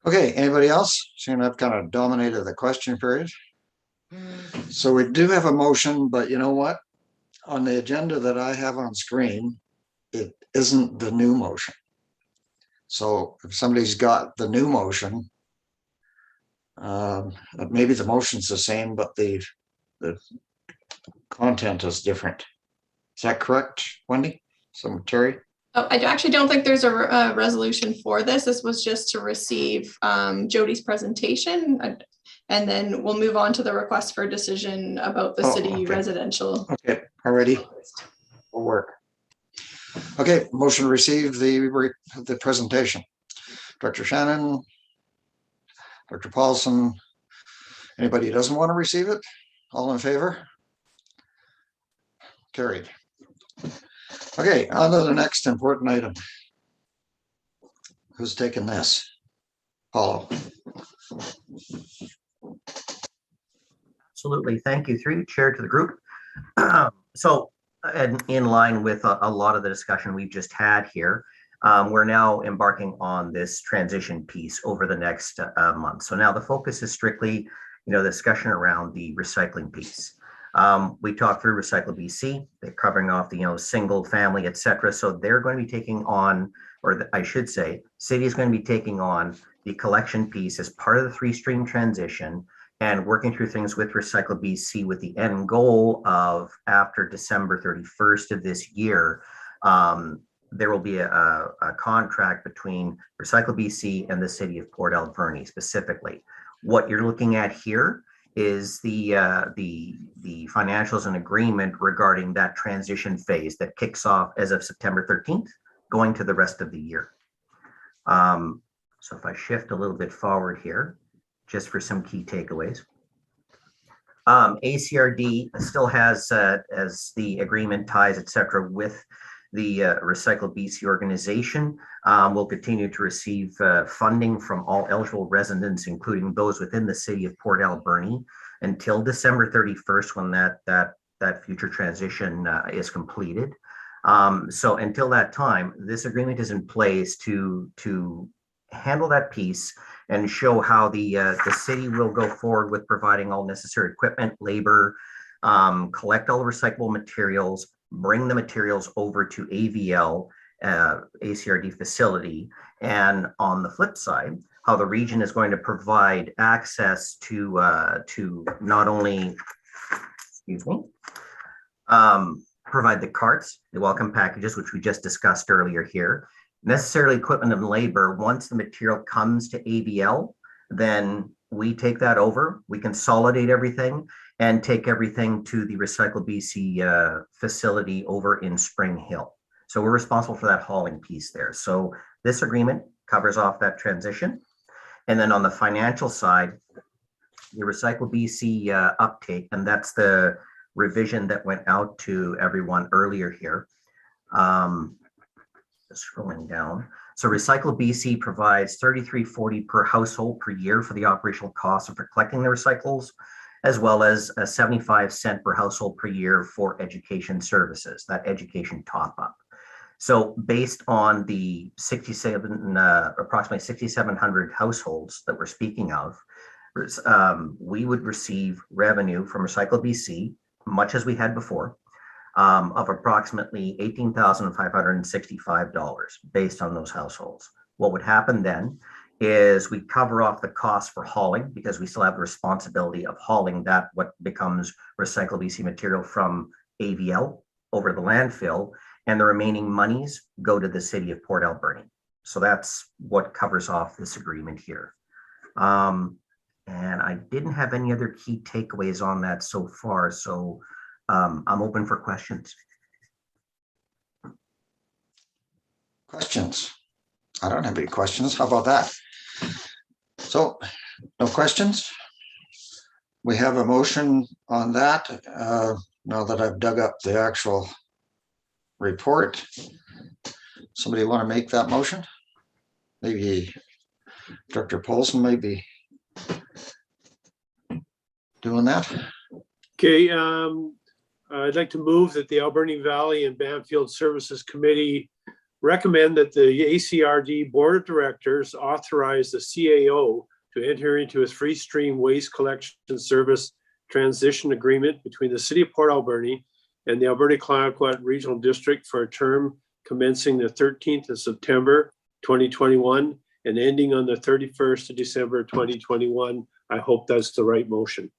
Okay, anybody else? Seeing I've kind of dominated the question period. So we do have a motion, but you know what? On the agenda that I have on screen, it isn't the new motion. So if somebody's got the new motion, maybe the motion's the same, but the content is different. Is that correct, Wendy? So Terry? Oh, I actually don't think there's a resolution for this. This was just to receive Jody's presentation. And then we'll move on to the request for a decision about the city okay. residential. Okay, already will work. Okay, motion to receive the presentation. Dr. Shannon, Dr. Paulson, anybody who doesn't want to receive it? All in favor? Carried. Okay, on to the next important item. Who's taking this? Paulo. Absolutely. Thank you. Through chair to the group. So and in line with a lot of the discussion we've just had here, we're now embarking on this transition piece over the next month. So now the focus is strictly, the discussion around the recycling piece. We talked through Recycle BC, they're covering off the, single family, et cetera. So they're going to be taking on, I should say, city is going to be taking on the collection piece as part of the 3-stream transition and working through things with Recycle BC with the end goal of after December 31st of this year, there will be a contract between Recycle BC and the city of Port Alberni specifically. What you're looking at here is the financials and agreement regarding that transition phase that kicks off as of September 13th, going to the rest of the year. So if I shift a little bit forward here, just for some key takeaways. ACRD still has, as the agreement ties, et cetera, with the Recycle BC organization, will continue to receive funding from all eligible residents, including those within the city of Port Alberni, until December 31st, when that future transition is completed. So until that time, this agreement is in place to handle that piece and show how the city will go forward with providing all necessary equipment, labor, collect all the recyclable materials, bring the materials over to AVL, ACRD facility. And on the flip side, how the region is going to provide access to not only, provide the carts, the welcome packages, which we just discussed earlier here, necessarily equipment and labor. Once the material comes to AVL, then we take that over, we consolidate everything and take everything to the Recycle BC facility over in Spring Hill. So we're responsible for that hauling piece there. So this agreement covers off that transition. And then on the financial side, the Recycle BC uptake, and that's the revision that went out to everyone earlier here. Scrolling down. So Recycle BC provides $33.40 per household per year for the operational costs of collecting the recycles, as well as a 75 cents per household per year for education services, that education top up. So based on the approximately 6,700 households that we're speaking of, we would receive revenue from Recycle BC, much as we had before, of approximately $18,565 based on those households. What would happen then is we cover off the cost for hauling, because we still have the responsibility of hauling that what becomes Recycle BC material from AVL over the landfill, and the remaining monies go to the city of Port Alberni. So that's what covers off this agreement here. And I didn't have any other key takeaways on that so far. So I'm open for questions. Questions? I don't have any questions. How about that? So, no questions? We have a motion on that. Now that I've dug up the actual report, somebody want to make that motion? Maybe Dr. Paulson may be doing that. Okay, I'd like to move that the Alberni Valley and Bannfield Services Committee recommend that the ACRD Board of Directors authorize the CAO to enter into a 3-stream waste collection service transition agreement between the City of Port Alberni and the Alberni-Clayoquot Regional District for a term commencing the 13th of September 2021 and ending on the 31st of December 2021. I hope that's the right motion.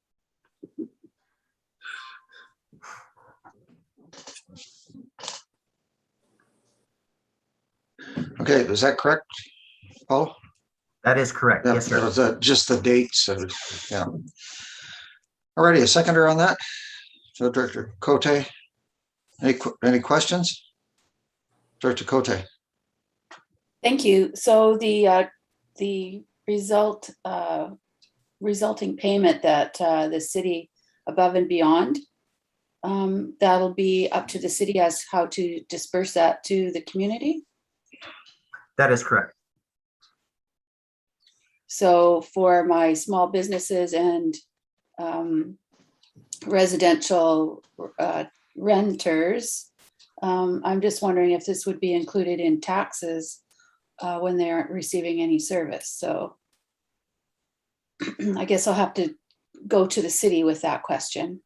Okay, is that correct, Paul? That is correct. Yeah, Yes, sir. that was just the dates. Yeah. Alrighty, a seconder on that. So Director Cote, any questions? Director Cote. Thank you. So the resulting payment that the city Above and Beyond, that'll be up to the city as how to disperse that to the community. That is correct. So for my small businesses and residential renters, I'm just wondering if this would be included in taxes when they aren't receiving any service. So I guess I'll have to go to the city with that question.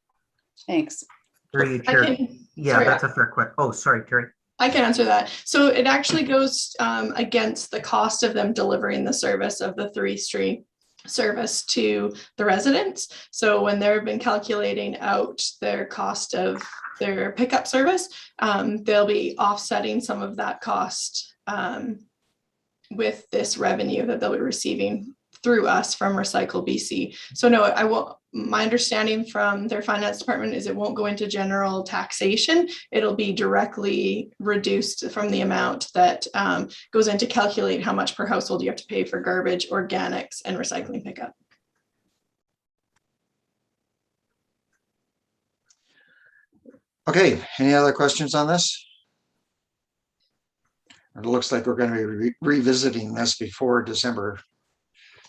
Thanks. Through you, Chair. Yeah, sorry. that's a fair question. Oh, sorry, Terry. I can answer that. So it actually goes against the cost of them delivering the service of the 3-street service to the residents. So when they've been calculating out their cost of their pickup service, they'll be offsetting some of that cost with this revenue that they'll be receiving through us from Recycle BC. So no, I won't. My understanding from their finance department is it won't go into general taxation. It'll be directly reduced from the amount that goes in to calculate how much per household you have to pay for garbage, organics, and recycling pickup. Okay, any other questions on this? It looks like we're going to be revisiting this before December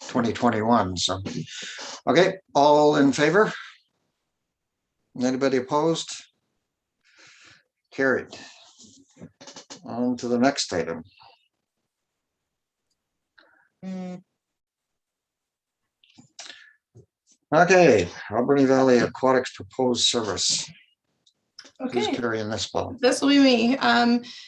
2021. So, okay, all in favor? Anybody opposed? Carried. On to the next item. Okay, Alberni Valley Aquatics proposed service. Who's Okay. carrying this ball? This will be me.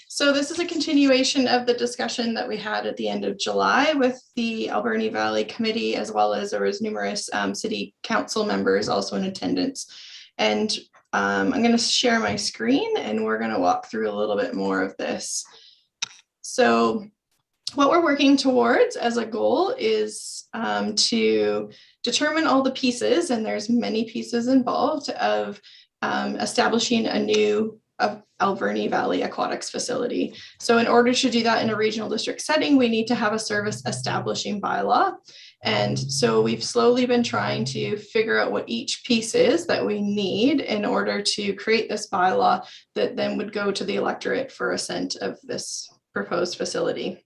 So this is a continuation of the discussion that we had at the end of July with the Alberni Valley Committee, as well as there was numerous city council members also in attendance. And I'm going to share my screen and we're going to walk through a little bit more of this. So what we're working towards as a goal is to determine all the pieces, and there's many pieces involved, of establishing a new Alberni Valley Aquatics facility. So in order to do that in a regional district setting, we need to have a service establishing bylaw. And so we've slowly been trying to figure out what each piece is that we need in order to create this bylaw that then would go to the electorate for assent of this proposed facility.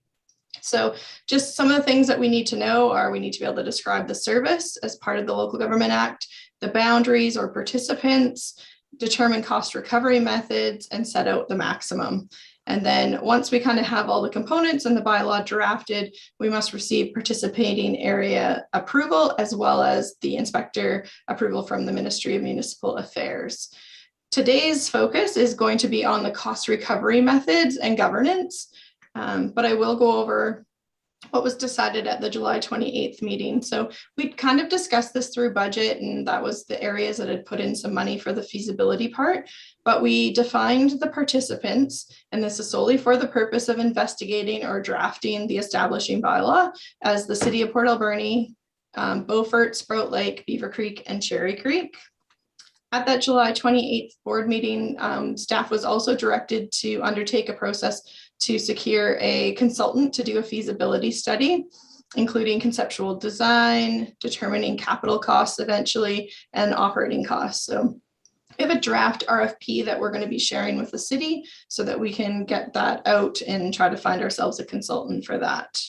So just some of the things that we need to know are we need to be able to describe the service as part of the Local Government Act, the boundaries or participants, determine cost recovery methods, and set out the maximum. And then once we kind of have all the components and the bylaw drafted, we must receive participating area approval as well as the inspector approval from the Ministry of Municipal Affairs. Today's focus is going to be on the cost recovery methods and governance, but I will go over what was decided at the July 28th meeting. So we kind of discussed this through budget, and that was the areas that had put in some money for the feasibility part, but we defined the participants, and this is solely for the purpose of investigating or drafting the establishing bylaw as the City of Port Alberni, Beaufort, Sprout Lake, Beaver Creek, and Cherry Creek. At that July 28th board meeting, staff was also directed to undertake a process to secure a consultant to do a feasibility study, including conceptual design, determining capital costs eventually, and operating costs. So we have a draft RFP that we're going to be sharing with the city so that we can get that out and try to find ourselves a consultant for that.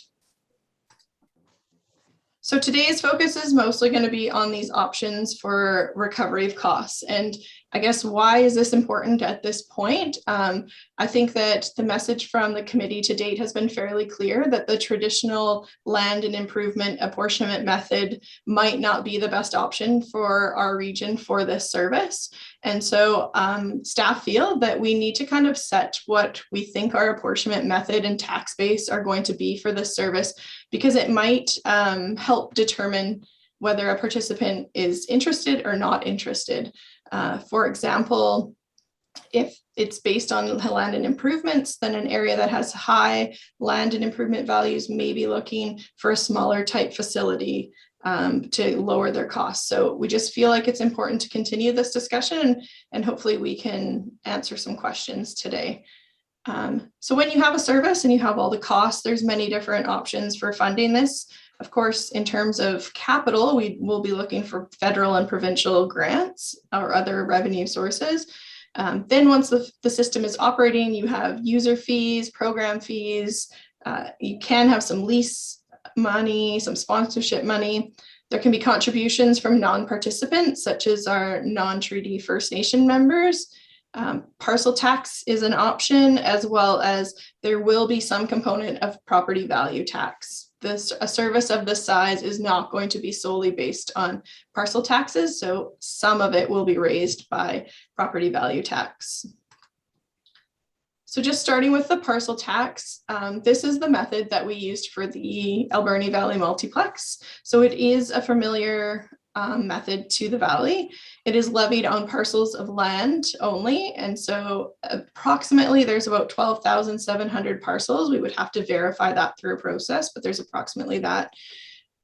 So today's focus is mostly going to be on these options for recovery of costs. And I guess why is this important at this point? I think that the message from the committee to date has been fairly clear that the traditional land and improvement apportionment method might not be the best option for our region for this service. And so staff feel that we need to kind of set what we think our apportionment method and tax base are going to be for this service, because it might help determine whether a participant is interested or not interested. For example, if it's based on land and improvements, then an area that has high land and improvement values may be looking for a smaller type facility to lower their costs. So we just feel like it's important to continue this discussion, and hopefully we can answer some questions today. So when you have a service and you have all the costs, there's many different options for funding this. Of course, in terms of capital, we will be looking for federal and provincial grants or other revenue sources. Then once the system is operating, you have user fees, program fees. You can have some lease money, some sponsorship money. There can be contributions from non-participants, such as our non-treaty First Nation members. Parcel tax is an option, as well as there will be some component of property value tax. A service of this size is not going to be solely based on parcel taxes, so some of it will be raised by property value tax. So just starting with the parcel tax, this is the method that we used for the Alberni Valley Multiplex. So it is a familiar method to the Valley. It is levied on parcels of land only. And so approximately there's about 12,700 parcels. We would have to verify that through a process, but there's approximately that.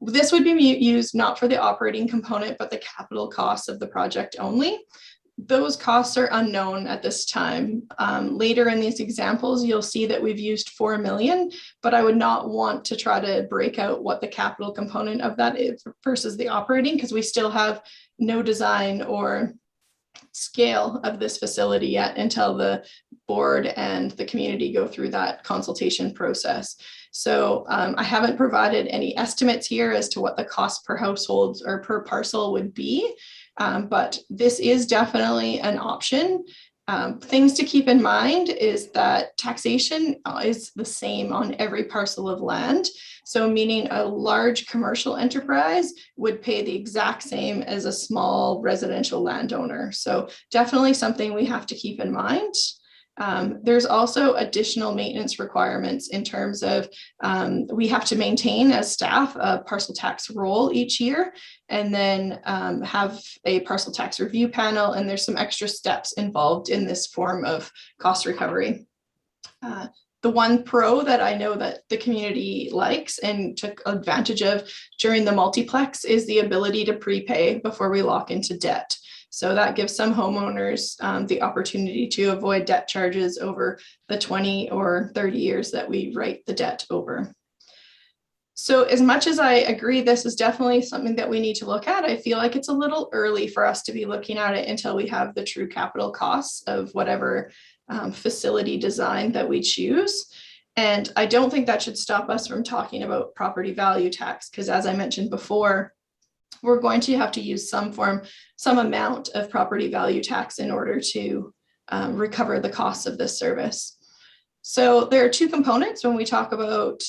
This would be used not for the operating component, but the capital costs of the project only. Those costs are unknown at this time. Later in these examples, you'll see that we've used 4 million, but I would not want to try to break out what the capital component of that is versus the operating, because we still have no design or scale of this facility yet until the board and the community go through that consultation process. So I haven't provided any estimates here as to what the cost per household or per parcel would be. But this is definitely an option. Things to keep in mind is that taxation is the same on every parcel of land. So meaning a large commercial enterprise would pay the exact same as a small residential landowner. So definitely something we have to keep in mind. There's also additional maintenance requirements in terms of we have to maintain as staff a parcel tax roll each year, and then have a parcel tax review panel, and there's some extra steps involved in this form of cost recovery. The one pro that I know that the community likes and took advantage of during the multiplex is the ability to prepay before we lock into debt. So that gives some homeowners the opportunity to avoid debt charges over the 20 or 30 years that we write the debt over. So as much as I agree this is definitely something that we need to look at, I feel like it's a little early for us to be looking at it until we have the true capital costs of whatever facility design that we choose. And I don't think that should stop us from talking about property value tax, because as I mentioned before, we're going to have to use some amount of property value tax in order to recover the costs of this service. So there are two components when we talk about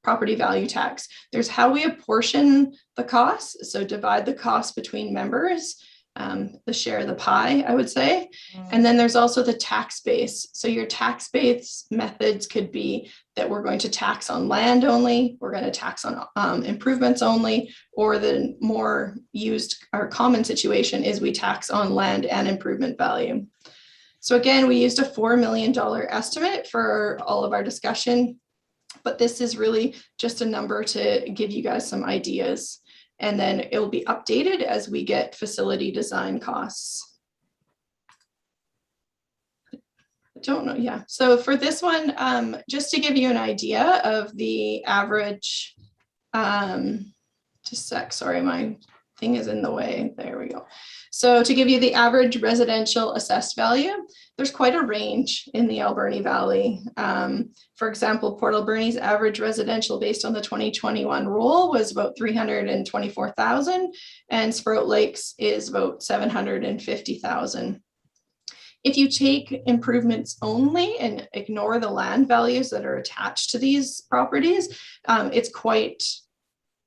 property value tax. There's how we apportion the costs, so divide the cost between members, the share of the pie, I would say. And then there's also the tax base. So your tax base methods could be that we're going to tax on land only, we're going to tax on improvements only, or the more used or common situation is we tax on land and improvement value. So again, we used a $4 million estimate for all of our discussion, but this is really just a number to give you guys some ideas. And then it will be updated as we get facility design costs. I don't know, yeah. So for this one, just to give you an idea of the average, just a sec, sorry, my thing is in the way. There we go. So to give you the average residential assessed value, there's quite a range in the Alberni Valley. For example, Port Alberni's average residential based on the 2021 roll was about 324,000, and Sprout Lakes is about 750,000. If you take improvements only and ignore the land values that are attached to these properties,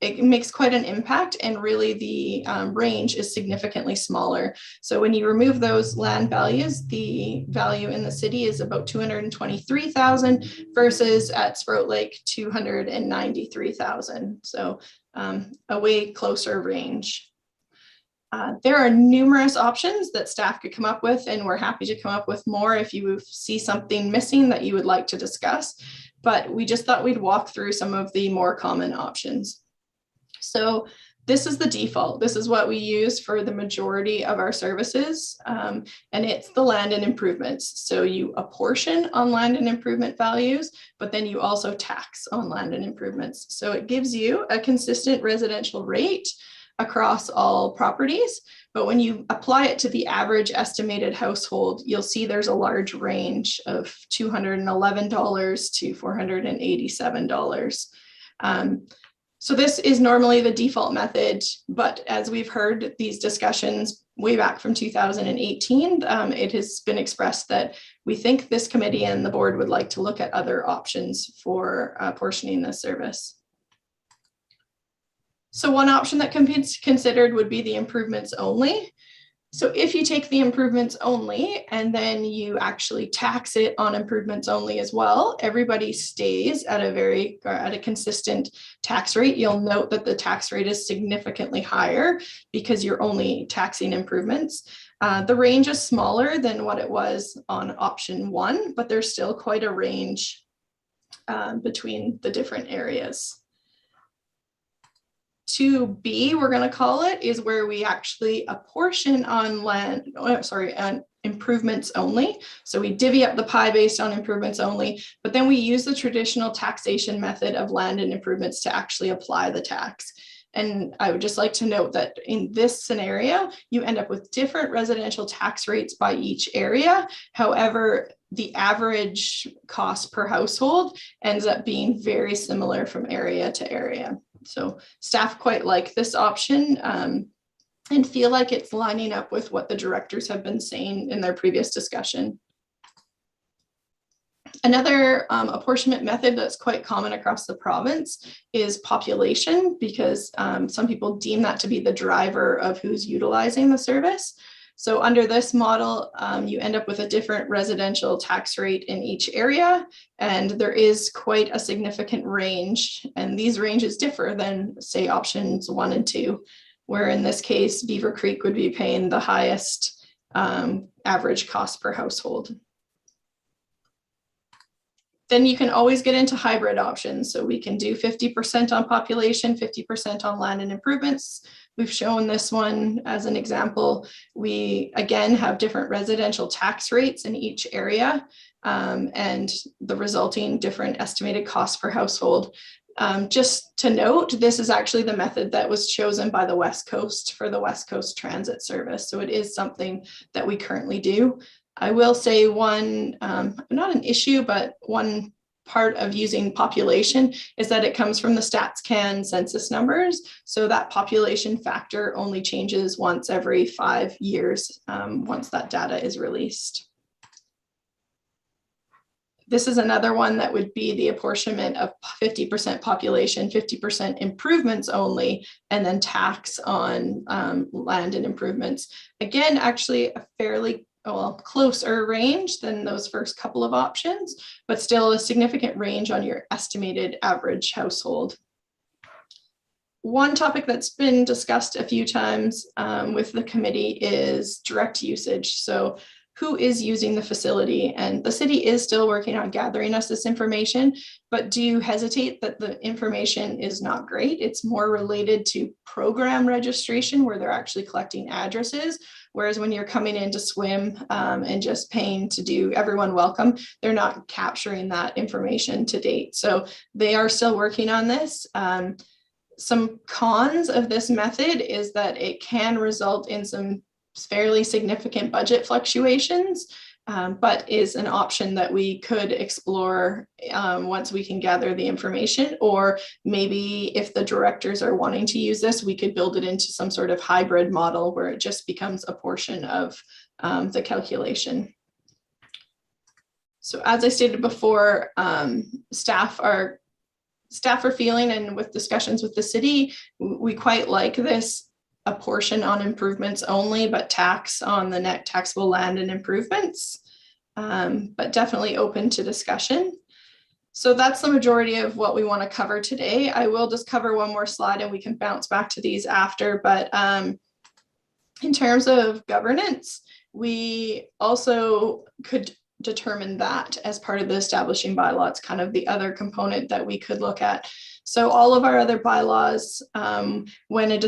it makes quite an impact, and really the range is significantly smaller. So when you remove those land values, the value in the city is about 223,000 versus at Sprout Lake 293,000. So a way closer range. There are numerous options that staff could come up with, and we're happy to come up with more if you see something missing that you would like to discuss. But we just thought we'd walk through some of the more common options. So this is the default. This is what we use for the majority of our services, and it's the land and improvements. So you apportion on land and improvement values, but then you also tax on land and improvements. So it gives you a consistent residential rate across all properties. But when you apply it to the average estimated household, you'll see there's a large range of $211 to $487. So this is normally the default method, but as we've heard these discussions way back from 2018, it has been expressed that we think this committee and the board would like to look at other options for portioning this service. So one option that can be considered would be the improvements only. So if you take the improvements only and then you actually tax it on improvements only as well, everybody stays at a consistent tax rate. You'll note that the tax rate is significantly higher because you're only taxing improvements. The range is smaller than what it was on option 1, but there's still quite a range between the different areas. 2B, we're going to call it, is where we actually apportion on on improvements only. So we divvy up the pie based on improvements only, but then we use the traditional taxation method of land and improvements to actually apply the tax. And I would just like to note that in this scenario, you end up with different residential tax rates by each area. However, the average cost per household ends up being very similar from area to area. So staff quite like this option and feel like it's lining up with what the directors have been saying in their previous discussion. Another apportionment method that's quite common across the province is population, because some people deem that to be the driver of who's utilizing the service. So under this model, you end up with a different residential tax rate in each area, and there is quite a significant range. And these ranges differ than, say, options 1 and 2, where in this case, Beaver Creek would be paying the highest average cost per household. Then you can always get into hybrid options. So we can do 50% on population, 50% on land and improvements. We've shown this one as an example. We, again, have different residential tax rates in each area and the resulting different estimated costs per household. Just to note, this is actually the method that was chosen by the West Coast for the West Coast Transit Service. So it is something that we currently do. I will say one, not an issue, but one part of using population is that it comes from the StatsCan census numbers. So that population factor only changes once every 5 years, once that data is released. This is another one that would be the apportionment of 50% population, 50% improvements only, and then tax on land and improvements. Again, actually a fairly closer range than those first couple of options, but still a significant range on your estimated average household. One topic that's been discussed a few times with the committee is direct usage. So who is using the facility? And the city is still working on gathering us this information, but do hesitate that the information is not great. It's more related to program registration where they're actually collecting addresses. Whereas when you're coming in to swim and just paying to do everyone welcome, they're not capturing that information to date. So they are still working on this. some cons of this method is that it can result in some fairly significant budget fluctuations, but is an option that we could explore once we can gather the information. Or maybe if the directors are wanting to use this, we could build it into some sort of hybrid model where it just becomes a portion of the calculation. So as I stated before, staff are feeling, and with discussions with the city, we quite like this a portion on improvements only, but tax on the net taxable land and improvements, but definitely open to discussion. So that's the majority of what we want to cover today. I will just cover one more slide and we can bounce back to these after, but in terms of governance, we also could determine that as part of the establishing bylaw. It's kind of the other component that we could look at. So all of our other bylaws, when a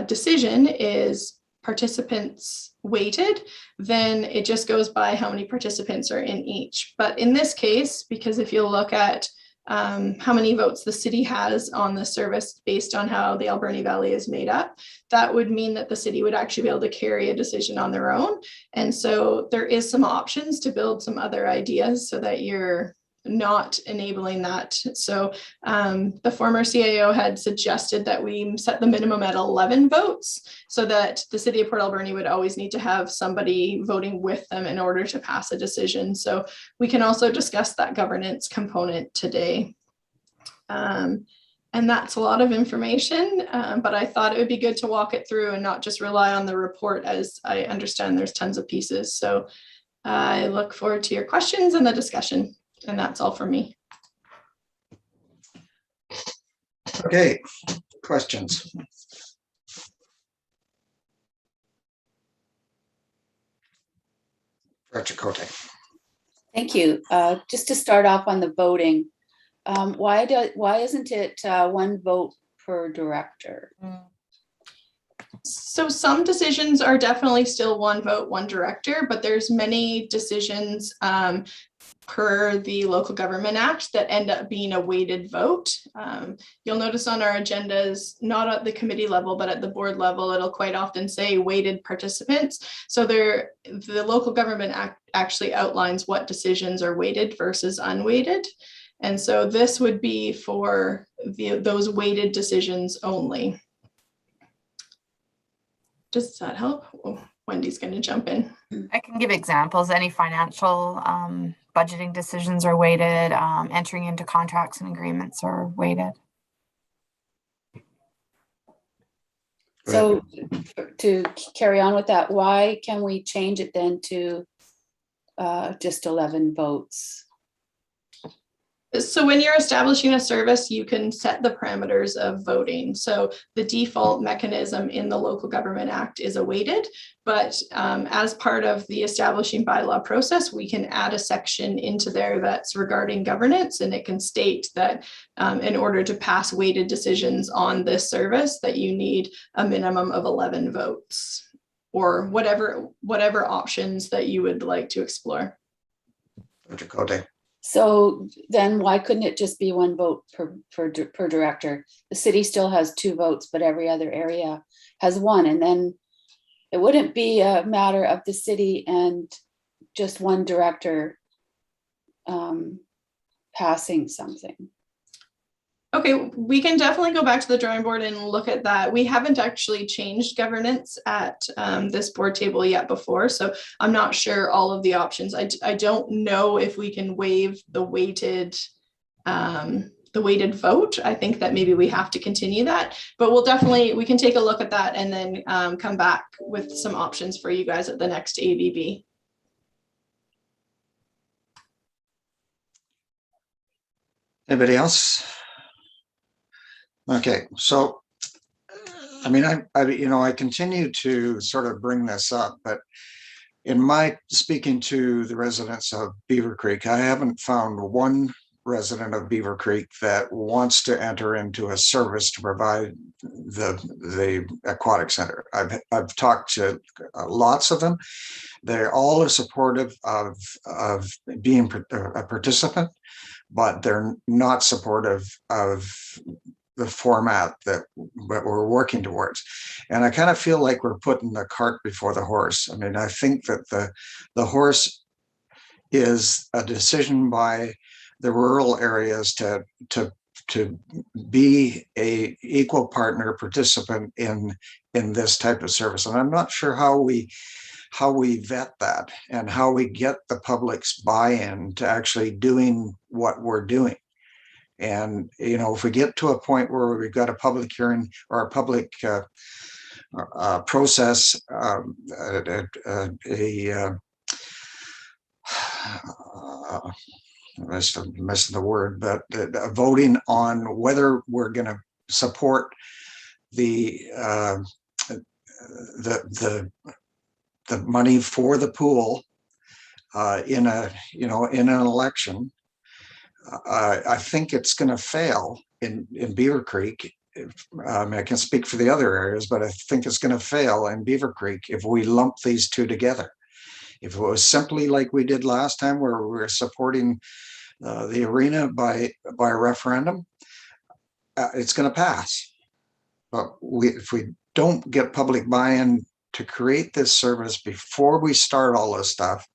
decision is participants weighted, then it just goes by how many participants are in each. But in this case, because if you look at how many votes the city has on the service based on how the Alberni Valley is made up, that would mean that the city would actually be able to carry a decision on their own. And so there is some options to build some other ideas so that you're not enabling that. So the former CAO had suggested that we set the minimum at 11 votes so that the city of Port Alberni would always need to have somebody voting with them in order to pass a decision. So we can also discuss that governance component today. And that's a lot of information, but I thought it would be good to walk it through and not just rely on the report, as I understand there's tons of pieces. So I look forward to your questions and the discussion. And that's all for me. Okay, questions? Director Cote. Thank you. Just to start off on the voting, why isn't it one vote per director? So some decisions are definitely still one vote, one director, but there's many decisions per the Local Government Act that end up being a weighted vote. You'll notice on our agendas, not at the committee level, but at the board level, it'll quite often say weighted participants. So the Local Government Act actually outlines what decisions are weighted versus unweighted. And so this would be for those weighted decisions only. Does that help? Oh, Wendy's going to jump in. I can give examples. Any financial budgeting decisions are weighted. Entering into contracts and agreements are weighted. So to carry on with that, why can we change it then to just 11 votes? So when you're establishing a service, you can set the parameters of voting. So the default mechanism in the Local Government Act is a weighted, but as part of the establishing bylaw process, we can add a section into there that's regarding governance, and it can state that in order to pass weighted decisions on this service, that you need a minimum of 11 votes, or whatever options that you would like to explore. Director Cote. So then why couldn't it just be one vote per director? The city still has 2 votes, but every other area has 1. And then it wouldn't be a matter of the city and just one director passing something. Okay, we can definitely go back to the drawing board and look at that. We haven't actually changed governance at this board table yet before, so I'm not sure all of the options. I don't know if we can waive the weighted vote. I think that maybe we have to continue that, but we can take a look at that and then come back with some options for you guys at the next ABB. Anybody else? Okay, so, I mean, I continue to sort of bring this up, but in my speaking to the residents of Beaver Creek, I haven't found one resident of Beaver Creek that wants to enter into a service to provide the aquatic center. I've talked to lots of them. They all are supportive of being a participant, but they're not supportive of the format that we're working towards. And I kind of feel like we're putting the cart before the horse. I mean, I think that the horse is a decision by the rural areas to be a equal partner participant in this type of service. And I'm not sure how we vet that and how we get the public's buy-in to actually doing what we're doing. And, you know, if we get to a point where we've got a public hearing or a public process, missing the word, but voting on whether we're going to support the money for the pool in an election. I think it's going to fail in Beaver Creek. I mean, I can speak for the other areas, but I think it's going to fail in Beaver Creek if we lump these two together. If it was simply like we did last time, where we were supporting the arena by a referendum, it's going to pass. But if we don't get public buy-in to create this service before we start all this stuff,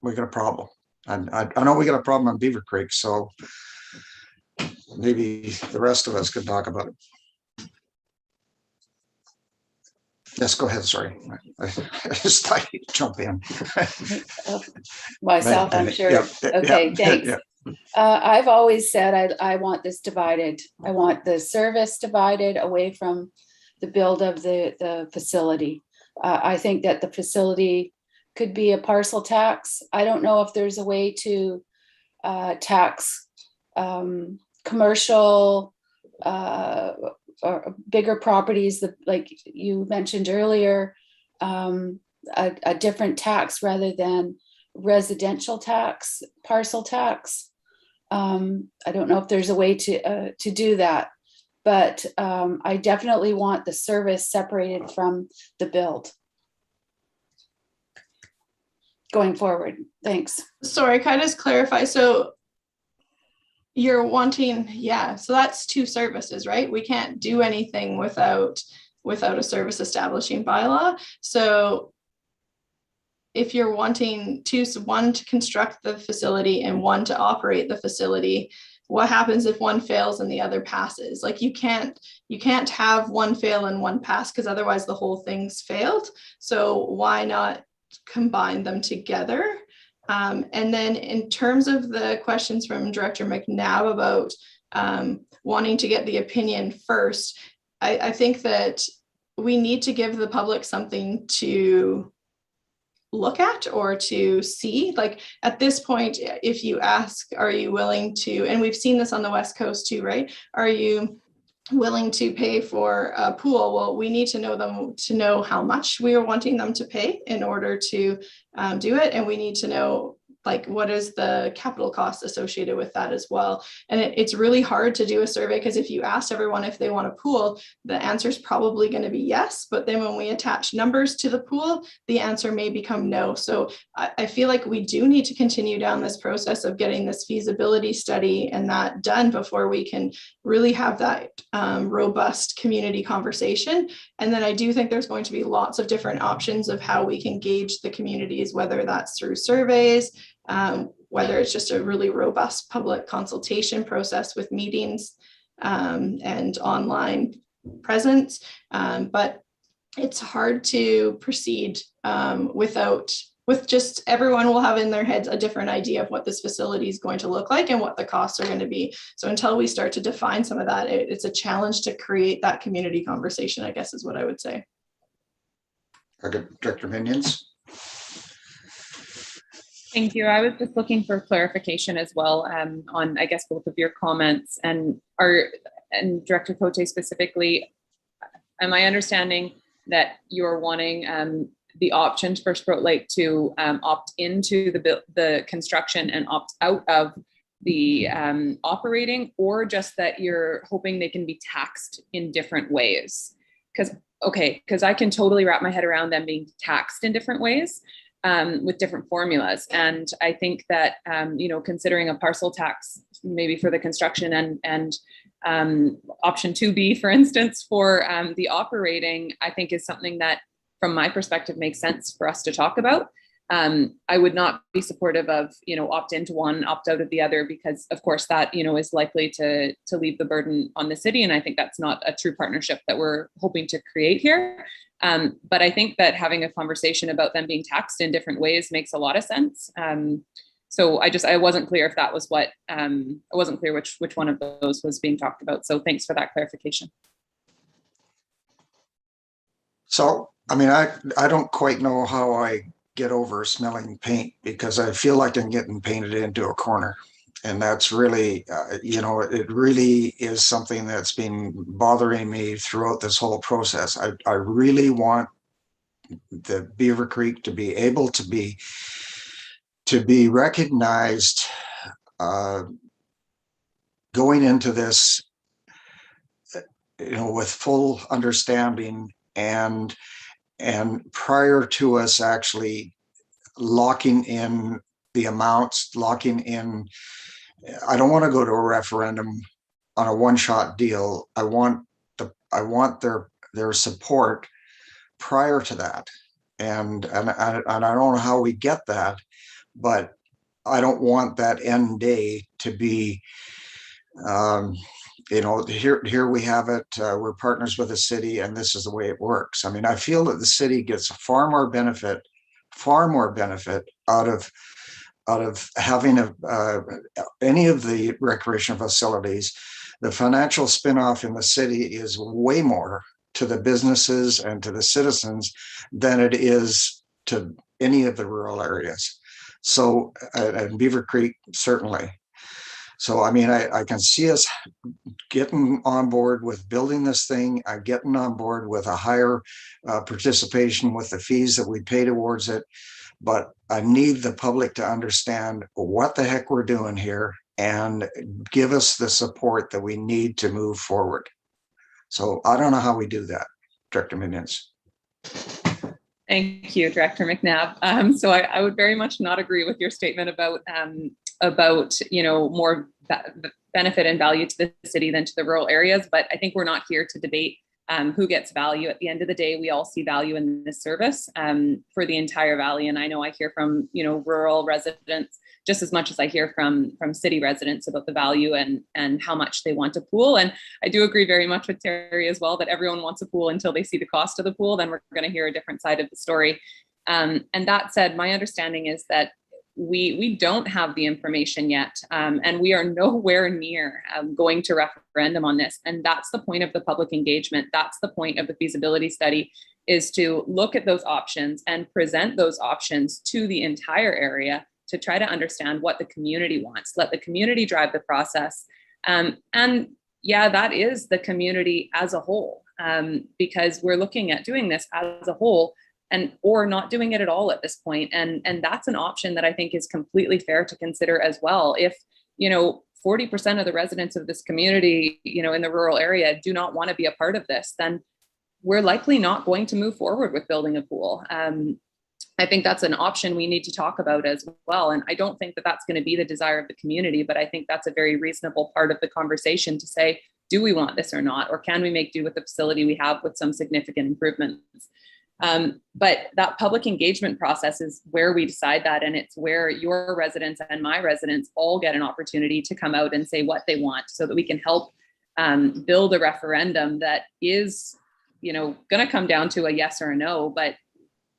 we got a problem. And I know we got a problem on Beaver Creek, so maybe the rest of us could talk about it. Yes, go ahead. Sorry, I just thought you'd jump in. Myself, I'm sure. Okay, thanks. I've always said I want this divided. I want the service divided away from the build of the facility. I think that the facility could be a parcel tax. I don't know if there's a way to tax commercial or bigger properties, like you mentioned earlier, a different tax rather than residential tax, parcel tax. I don't know if there's a way to do that, but I definitely want the service separated from the build going forward. Thanks. Sorry, can I just clarify? So you're wanting, so that's two services, right? We can't do anything without a service establishing bylaw. So if you're wanting one to construct the facility and one to operate the facility, what happens if one fails and the other passes? Like you can't have one fail and one pass, because otherwise the whole thing's failed. So why not combine them together? And then in terms of the questions from Director McNabb about wanting to get the opinion first, I think that we need to give the public something to look at or to see. Like at this point, if you ask, are you willing to, and we've seen this on the West Coast too, right? Are you willing to pay for a pool? Well, we need to know them to know how much we are wanting them to pay in order to do it. And we need to know like what is the capital cost associated with that as well. And it's really hard to do a survey, because if you asked everyone if they want a pool, the answer is probably going to be yes. But then when we attach numbers to the pool, the answer may become no. So I feel like we do need to continue down this process of getting this feasibility study and that done before we can really have that robust community conversation. And then I do think there's going to be lots of different options of how we can gauge the communities, whether that's through surveys, whether it's just a really robust public consultation process with meetings and online presence. But it's hard to proceed with just everyone will have in their heads a different idea of what this facility is going to look like and what the costs are going to be. So until we start to define some of that, it's a challenge to create that community conversation, I guess is what I would say. Okay, Director Minions. Thank you. I was just looking for clarification as well on, I guess, both of your comments and Director Cote specifically. Am I understanding that you're wanting the option for Sprout Lake to opt into the construction and opt out of the operating, or just that you're hoping they can be taxed in different ways? Because I can totally wrap my head around them being taxed in different ways. With different formulas. And I think that, considering a parcel tax, maybe for the construction and Option 2B, for instance, for the operating, I think is something that, from my perspective, makes sense for us to talk about. I would not be supportive of, opt into one, opt out of the other, because of course that, is likely to leave the burden on the city. And I think that's not a true partnership that we're hoping to create here. But I think that having a conversation about them being taxed in different ways makes a lot of sense. So I wasn't clear if that was what, I wasn't clear which one of those was being talked about. So thanks for that clarification. So, I mean, I don't quite know how I get over smelling paint, because I feel like I'm getting painted into a corner. And that's really, it really is something that's been bothering me throughout this whole process. I really want the Beaver Creek to be able to be recognized going into this, with full understanding, and prior to us actually locking in the amounts, locking in. I don't want to go to a referendum on a one-shot deal. I want their support prior to that, and I don't know how we get that, but I don't want that end day to be, here we have it. We're partners with the city, and this is the way it works. I mean, I feel that the city gets far more benefit out of having any of the recreational facilities. The financial spinoff in the city is way more to the businesses and to the citizens than it is to any of the rural areas. So, and Beaver Creek, certainly. So, I mean, I can see us getting on board with building this thing, getting on board with a higher participation with the fees that we pay towards it. But I need the public to understand what the heck we're doing here and give us the support that we need to move forward. So I don't know how we do that, Director Minions. Thank you, Director McNabb. So I would very much not agree with your statement about more benefit and value to the city than to the rural areas. But I think we're not here to debate who gets value. At the end of the day, we all see value in this service for the entire valley. And I know I hear from rural residents just as much as I hear from city residents about the value and how much they want a pool. And I do agree very much with Terry as well that everyone wants a pool until they see the cost of the pool. Then we're going to hear a different side of the story. And that said, my understanding is that we don't have the information yet, and we are nowhere near going to referendum on this. And that's the point of the public engagement. That's the point of the feasibility study, is to look at those options and present those options to the entire area to try to understand what the community wants. Let the community drive the process. And yeah, that is the community as a whole, because we're looking at doing this as a whole, or not doing it at all at this point. And that's an option that I think is completely fair to consider as well. If 40% of the residents of this community, in the rural area do not want to be a part of this, then we're likely not going to move forward with building a pool. I think that's an option we need to talk about as well. And I don't think that that's going to be the desire of the community, but I think that's a very reasonable part of the conversation to say, do we want this or not? Or can we make do with the facility we have with some significant improvements? But that public engagement process is where we decide that. And it's where your residents and my residents all get an opportunity to come out and say what they want, so that we can help build a referendum that is, going to come down to a yes or a no. But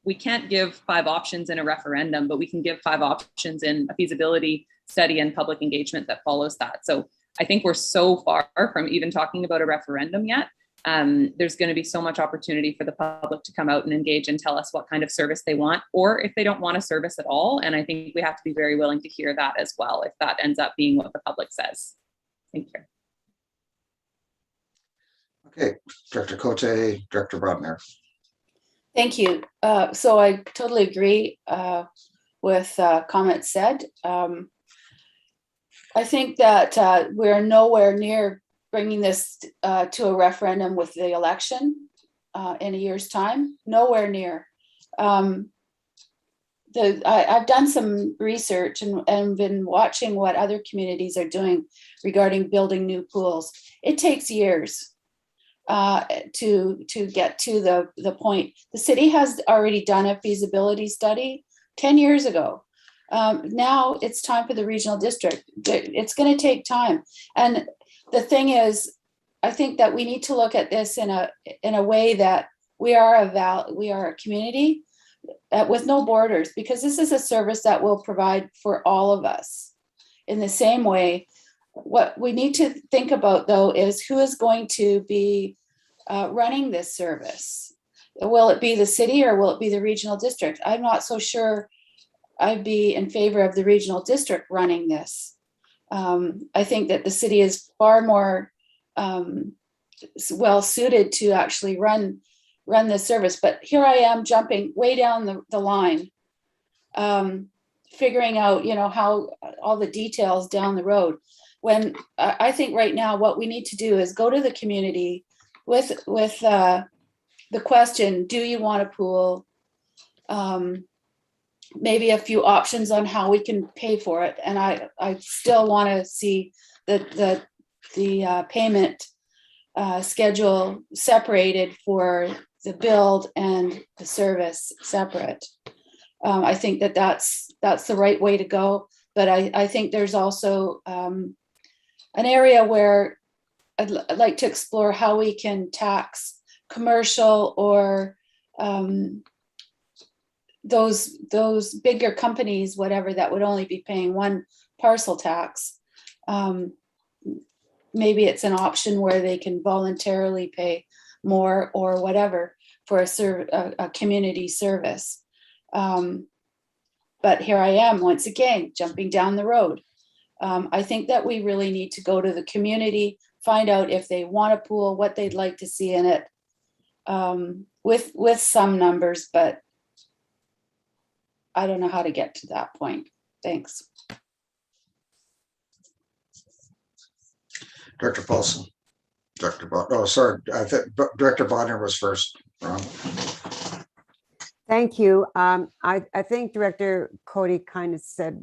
we can't give 5 options in a referendum, but we can give 5 options in a feasibility study and public engagement that follows that. So I think we're so far from even talking about a referendum yet. There's going to be so much opportunity for the public to come out and engage and tell us what kind of service they want, or if they don't want a service at all. And I think we have to be very willing to hear that as well, if that ends up being what the public says. Thank you. Okay, Director Cote, Director Brodmer. Thank you. So I totally agree with comments said. I think that we're nowhere near bringing this to a referendum with the election in a year's time. Nowhere near. I've done some research and been watching what other communities are doing regarding building new pools. It takes years to get to the point. The city has already done a feasibility study 10 years ago. Now it's time for the regional district. It's going to take time. And the thing is, I think that we need to look at this in a way that we are a community with no borders, because this is a service that will provide for all of us in the same way. What we need to think about, though, is who is going to be running this service. Will it be the city or will it be the regional district? I'm not so sure I'd be in favor of the regional district running this. I think that the city is far more well suited to actually run this service. But here I am jumping way down the line, figuring out, how all the details down the road. When I think right now what we need to do is go to the community with the question, do you want a pool? Maybe a few options on how we can pay for it. And I still want to see the payment schedule separated for the build and the service separate. I think that's the right way to go. But I think there's also an area where I'd like to explore how we can tax commercial or those bigger companies, whatever, that would only be paying one parcel tax. Maybe it's an option where they can voluntarily pay more or whatever for a community service. But here I am once again jumping down the road. I think that we really need to go to the community, find out if they want a pool, what they'd like to see in it, with some numbers, but I don't know how to get to that point. Thanks. Director Paulson. Director Bonner was first. Thank you. I think Director Cody kind of said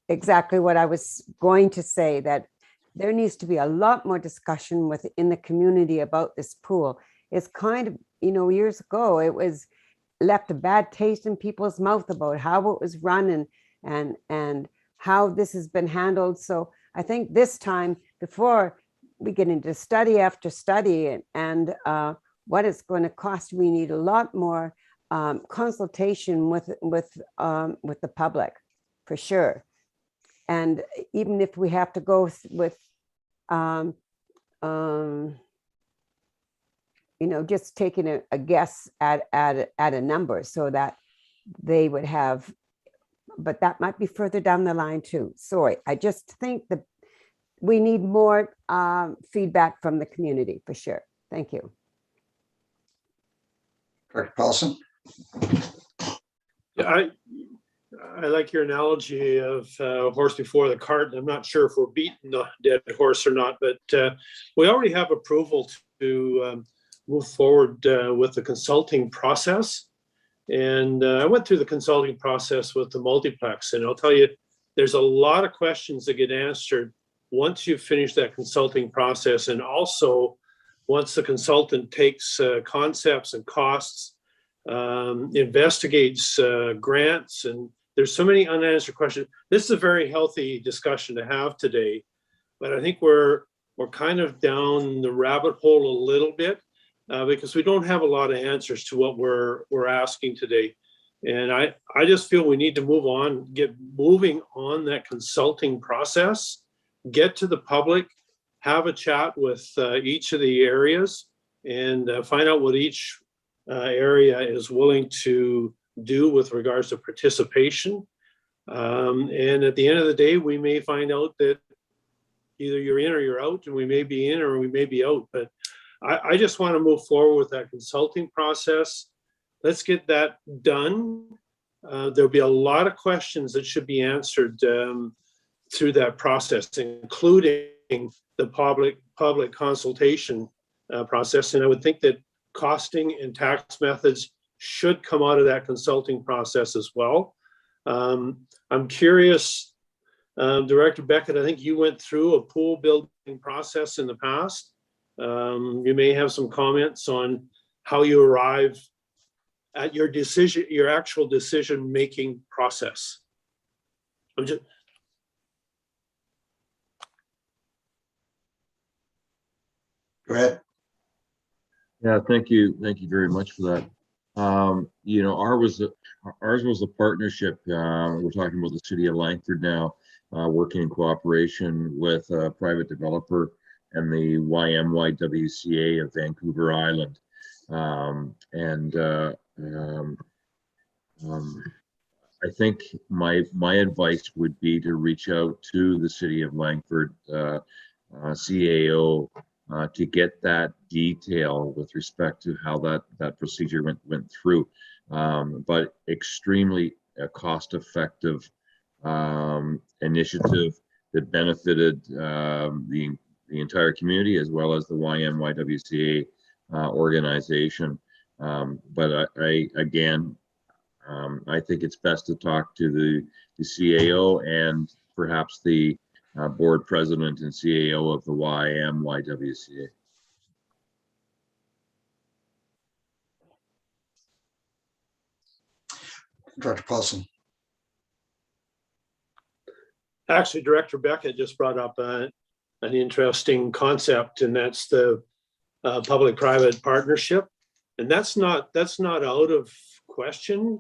exactly what I was going to say, that there needs to be a lot more discussion within the community about this pool. It's kind of, years ago, it was left a bad taste in people's mouth about how it was run and how this has been handled. So I think this time, before we get into study after study and what it's going to cost, we need a lot more consultation with the public, for sure. And even if we have to go with just taking a guess at a number so that they would have, but that might be further down the line too. Sorry, I just think that we need more feedback from the community, for sure. Thank you. Director Paulson. Yeah, I like your analogy of horse before the cart. I'm not sure if we're beating the dead horse or not, but we already have approval to move forward with the consulting process. And I went through the consulting process with the multiplex, and I'll tell you, there's a lot of questions that get answered once you finish that consulting process. And also once the consultant takes concepts and costs, investigates grants, and there's so many unanswered questions. This is a very healthy discussion to have today, but I think we're kind of down the rabbit hole a little bit because we don't have a lot of answers to what we're asking today. And I just feel we need to move on, get moving on that consulting process, get to the public, have a chat with each of the areas, and find out what each area is willing to do with regards to participation. And at the end of the day, we may find out that either you're in or you're out, and we may be in or we may be out. But I just want to move forward with that consulting process. Let's get that done. There'll be a lot of questions that should be answered through that process, including the public consultation process. And I would think that costing and tax methods should come out of that consulting process as well. I'm curious, Director Beckett, I think you went through a pool building process in the past. You may have some comments on how you arrive at your decision, your actual decision-making process. Go ahead. Yeah, thank you. Thank you very much for that. You know, ours was a partnership. We're talking about the city of Langford now, working in cooperation with a private developer and the YMYWCA of Vancouver Island. I think my advice would be to reach out to the city of Langford CAO to get that detail with respect to how that procedure went through. But extremely cost-effective initiative that benefited the entire community as well as the YMYWCA organization. But I think it's best to talk to the CAO and perhaps the board president and CAO of the YMYWCA. Director Paulson. Actually, Director Beckett just brought up an interesting concept, and that's the public-private partnership, and that's not out of question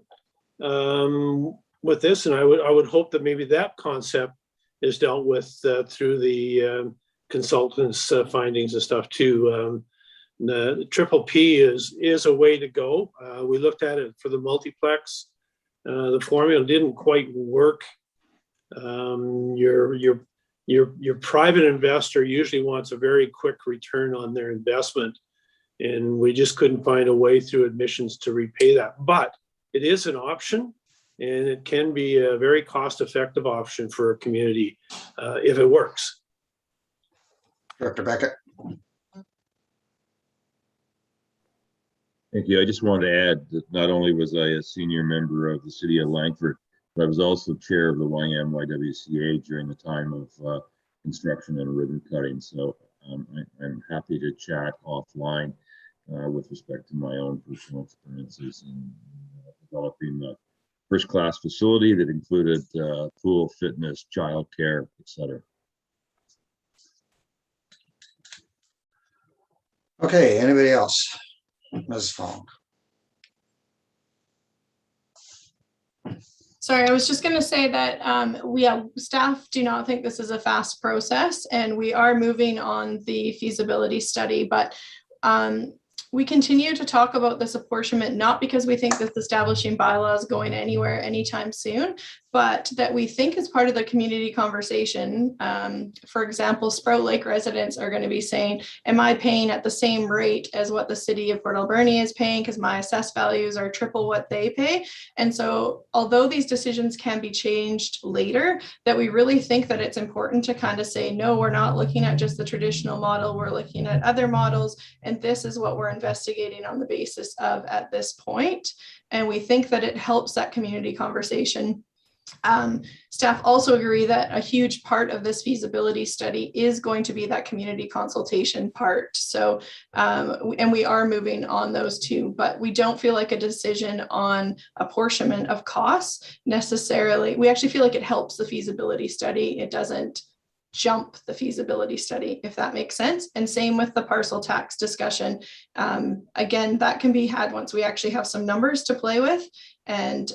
with this. And I would hope that maybe that concept is dealt with through the consultants' findings and stuff too. The triple P is a way to go. We looked at it for the multiplex. The formula didn't quite work. Your private investor usually wants a very quick return on their investment, and we just couldn't find a way through admissions to repay that. But it is an option, and it can be a very cost-effective option for a community if it works. Director Beckett. Thank you. I just wanted to add that not only was I a senior member of the city of Langford, but I was also chair of the YMYWCA during the time of construction and ribbon cutting. So I'm happy to chat offline with respect to my own personal experiences in developing a first-class facility that included pool, fitness, childcare, etc. Okay, anybody else? Ms. Fong. Sorry, I was just going to say that staff do not think this is a fast process, and we are moving on the feasibility study, but we continue to talk about this apportionment, not because we think this establishing bylaw is going anywhere anytime soon, but that we think as part of the community conversation. For example, Sprout Lake residents are going to be saying, am I paying at the same rate as what the city of Port Alberni is paying because my assessed values are triple what they pay? And so although these decisions can be changed later, that we really think that it's important to kind of say, no, we're not looking at just the traditional model, we're looking at other models, and this is what we're investigating on the basis of at this point. And we think that it helps that community conversation. Staff also agree that a huge part of this feasibility study is going to be that community consultation part. So, and we are moving on those two, but we don't feel like a decision on apportionment of costs necessarily. We actually feel like it helps the feasibility study. It doesn't jump the feasibility study, if that makes sense. And same with the parcel tax discussion. Again, that can be had once we actually have some numbers to play with. And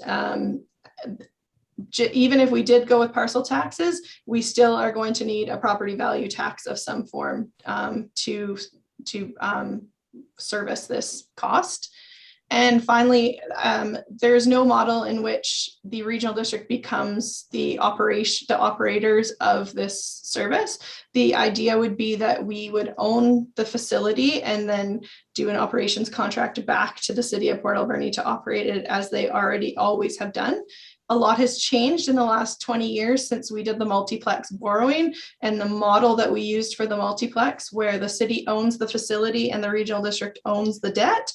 even if we did go with parcel taxes, we still are going to need a property value tax of some form to service this cost. And finally, there's no model in which the regional district becomes the operators of this service. The idea would be that we would own the facility and then do an operations contract back to the city of Port Alberni to operate it as they already always have done. a lot has changed in the last 20 years since we did the multiplex borrowing, and the model that we used for the multiplex, where the city owns the facility and the regional district owns the debt,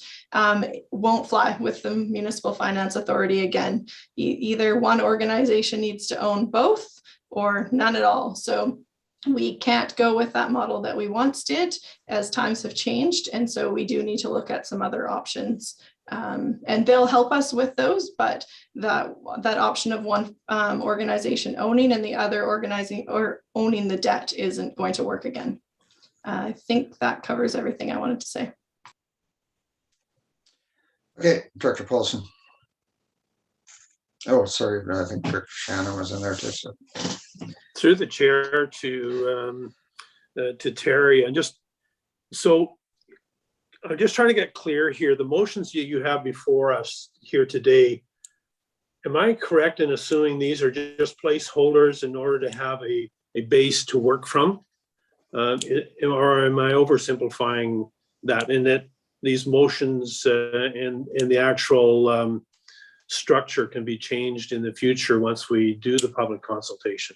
won't fly with the Municipal Finance Authority again. Either one organization needs to own both or none at all. So we can't go with that model that we once did, as times have changed. And so we do need to look at some other options. And they'll help us with those, but that option of one organization owning and the other organizing or owning the debt isn't going to work again. I think that covers everything I wanted to say. Okay, Director Paulson. Oh, sorry, I think Director Shannon was in there too. So. Through the chair to Terry, and just so I'm just trying to get clear here. The motions you have before us here today, am I correct in assuming these are just placeholders in order to have a base to work from? Or am I oversimplifying that, in that these motions and the actual structure can be changed in the future once we do the public consultation?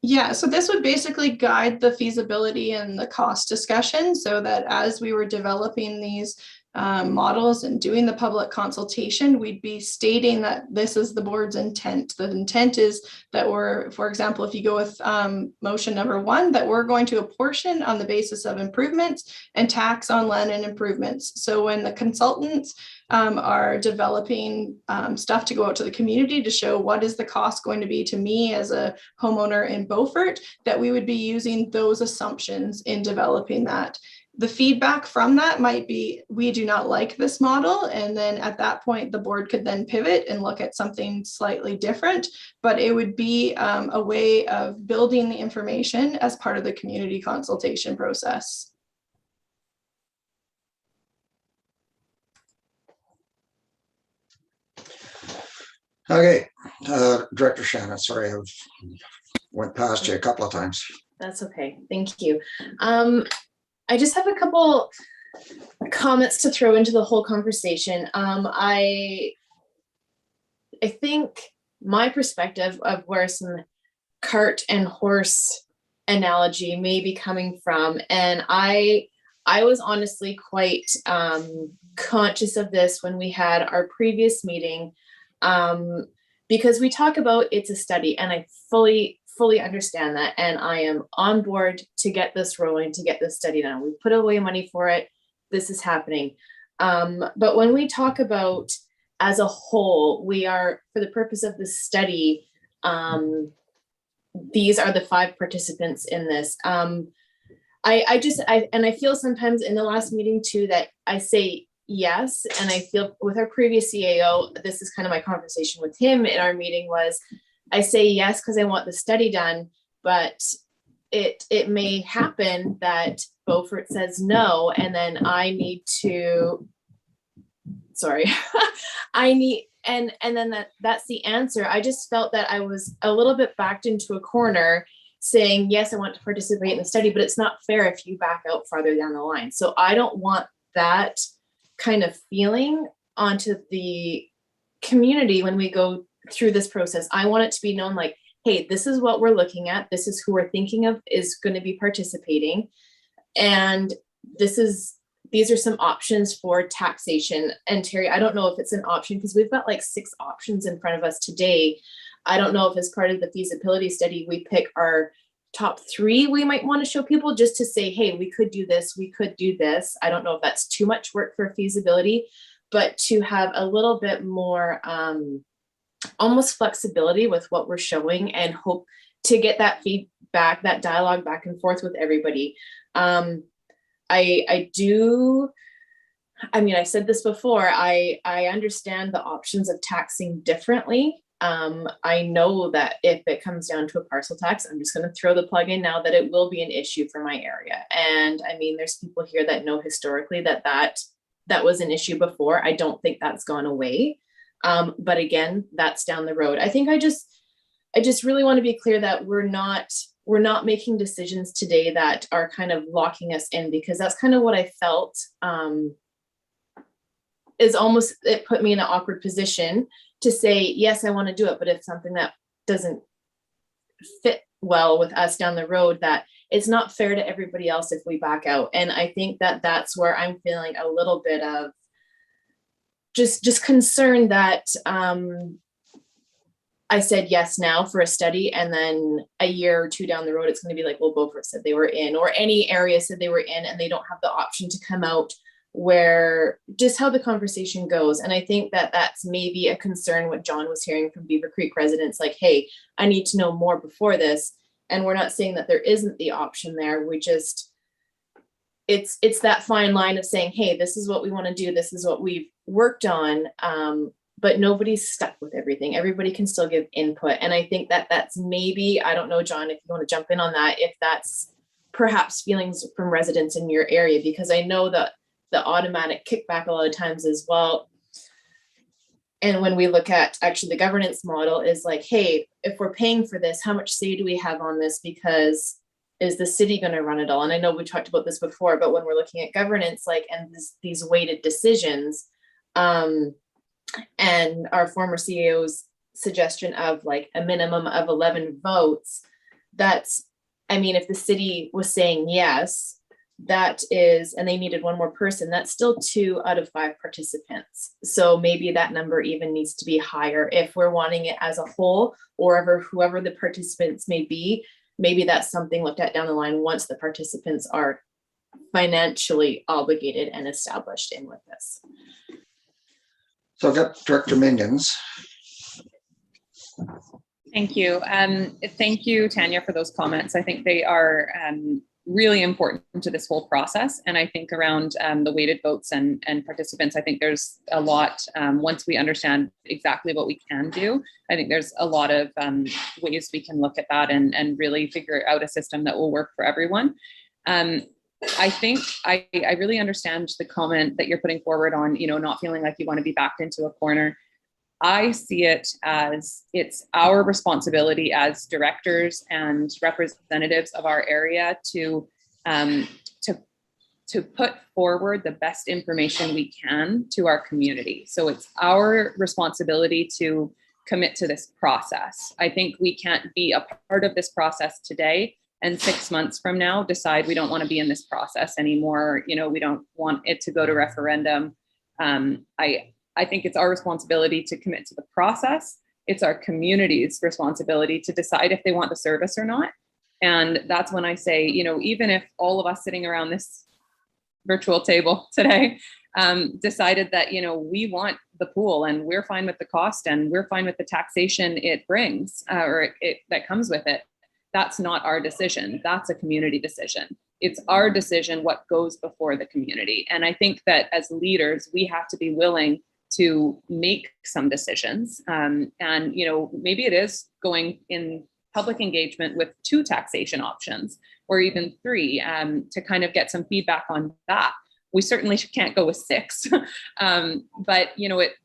Yeah, so this would basically guide the feasibility and the cost discussion, so that as we were developing these models and doing the public consultation, we'd be stating that this is the board's intent. The intent is that we're, for example, if you go with motion number 1, that we're going to apportion on the basis of improvements and tax on land and improvements. So when the consultants are developing stuff to go out to the community to show what is the cost going to be to me as a homeowner in Beaufort, that we would be using those assumptions in developing that. The feedback from that might be, we do not like this model. And then at that point, the board could then pivot and look at something slightly different, but it would be a way of building the information as part of the community consultation process. Okay, Director Shannon, sorry, I've went past you a couple of times. That's okay. Thank you. I just have a couple comments to throw into the whole conversation. I think my perspective of where some cart and horse analogy may be coming from, and I was honestly quite conscious of this when we had our previous meeting, because we talk about it's a study, and I fully understand that, and I am on board to get this rolling, to get this study done. We put away money for it. This is happening. But when we talk about as a whole, we are, for the purpose of this study, these are the 5 participants in this. I feel sometimes in the last meeting too that I say yes, and I feel with our previous CAO, this is kind of my conversation with him in our meeting was, I say yes because I want the study done, but it may happen that Beaufort says no, and then I need to, and then that's the answer. I just felt that I was a little bit backed into a corner saying, yes, I want to participate in the study, but it's not fair if you back out farther down the line. So I don't want that kind of feeling onto the community when we go through this process. I want it to be known like, hey, this is what we're looking at. This is who we're thinking of is going to be participating. And these are some options for taxation. And Terry, I don't know if it's an option because we've got like 6 options in front of us today. I don't know if as part of the feasibility study, we pick our top 3 we might want to show people just to say, hey, we could do this, we could do this. I don't know if that's too much work for feasibility, but to have a little bit more almost flexibility with what we're showing and hope to get that feedback, that dialogue back and forth with everybody. I said this before, I understand the options of taxing differently. I know that if it comes down to a parcel tax, I'm just going to throw the plug in now that it will be an issue for my area. And I mean, there's people here that know historically that was an issue before. I don't think that's gone away. But again, that's down the road. I think I just really want to be clear that we're not making decisions today that are kind of locking us in, because that's kind of what I felt is almost, it put me in an awkward position to say, yes, I want to do it, but if something that doesn't fit well with us down the road, that it's not fair to everybody else if we back out. And I think that that's where I'm feeling a little bit of just concerned that I said yes now for a study, and then a year or two down the road, it's going to be like, well, Beaufort said they were in, or any area said they were in, and they don't have the option to come out, where just how the conversation goes. And I think that that's maybe a concern what John was hearing from Beaver Creek residents, like, hey, I need to know more before this. And we're not saying that there isn't the option there. We just, it's that fine line of saying, hey, this is what we want to do. This is what we've worked on. But nobody's stuck with everything. Everybody can still give input. And I think that that's maybe, I don't know, John, if you want to jump in on that, if that's perhaps feelings from residents in your area, because I know that the automatic kickback a lot of times as well. And when we look at actually the governance model is like, hey, if we're paying for this, how much say do we have on this? Because is the city going to run it all? And I know we talked about this before, but when we're looking at governance, like, and these weighted decisions, and our former CEO's suggestion of like a minimum of 11 votes, that's, I mean, if the city was saying yes, that is, and they needed one more person, that's still 2 out of 5 participants. So maybe that number even needs to be higher if we're wanting it as a whole, or whoever the participants may be. Maybe that's something looked at down the line once the participants are financially obligated and established in with this. So I've got Director Minions. Thank you. Thank you, Tanya, for those comments. I think they are really important to this whole process. And I think around the weighted votes and participants, I think there's a lot, once we understand exactly what we can do, I think there's a lot of ways we can look at that and really figure out a system that will work for everyone. I think I really understand the comment that you're putting forward on, not feeling like you want to be backed into a corner. I see it as it's our responsibility as directors and representatives of our area to put forward the best information we can to our community. So it's our responsibility to commit to this process. I think we can't be a part of this process today and 6 months from now decide we don't want to be in this process anymore. We don't want it to go to referendum. I think it's our responsibility to commit to the process. It's our community's responsibility to decide if they want the service or not. And that's when I say, even if all of us sitting around this virtual table today decided that, we want the pool and we're fine with the cost and we're fine with the taxation it brings that comes with it. That's not our decision. That's a community decision. It's our decision what goes before the community. And I think that as leaders, we have to be willing to make some decisions. And, maybe it is going in public engagement with 2 taxation options or even 3 to kind of get some feedback on that. We certainly can't go with 6, but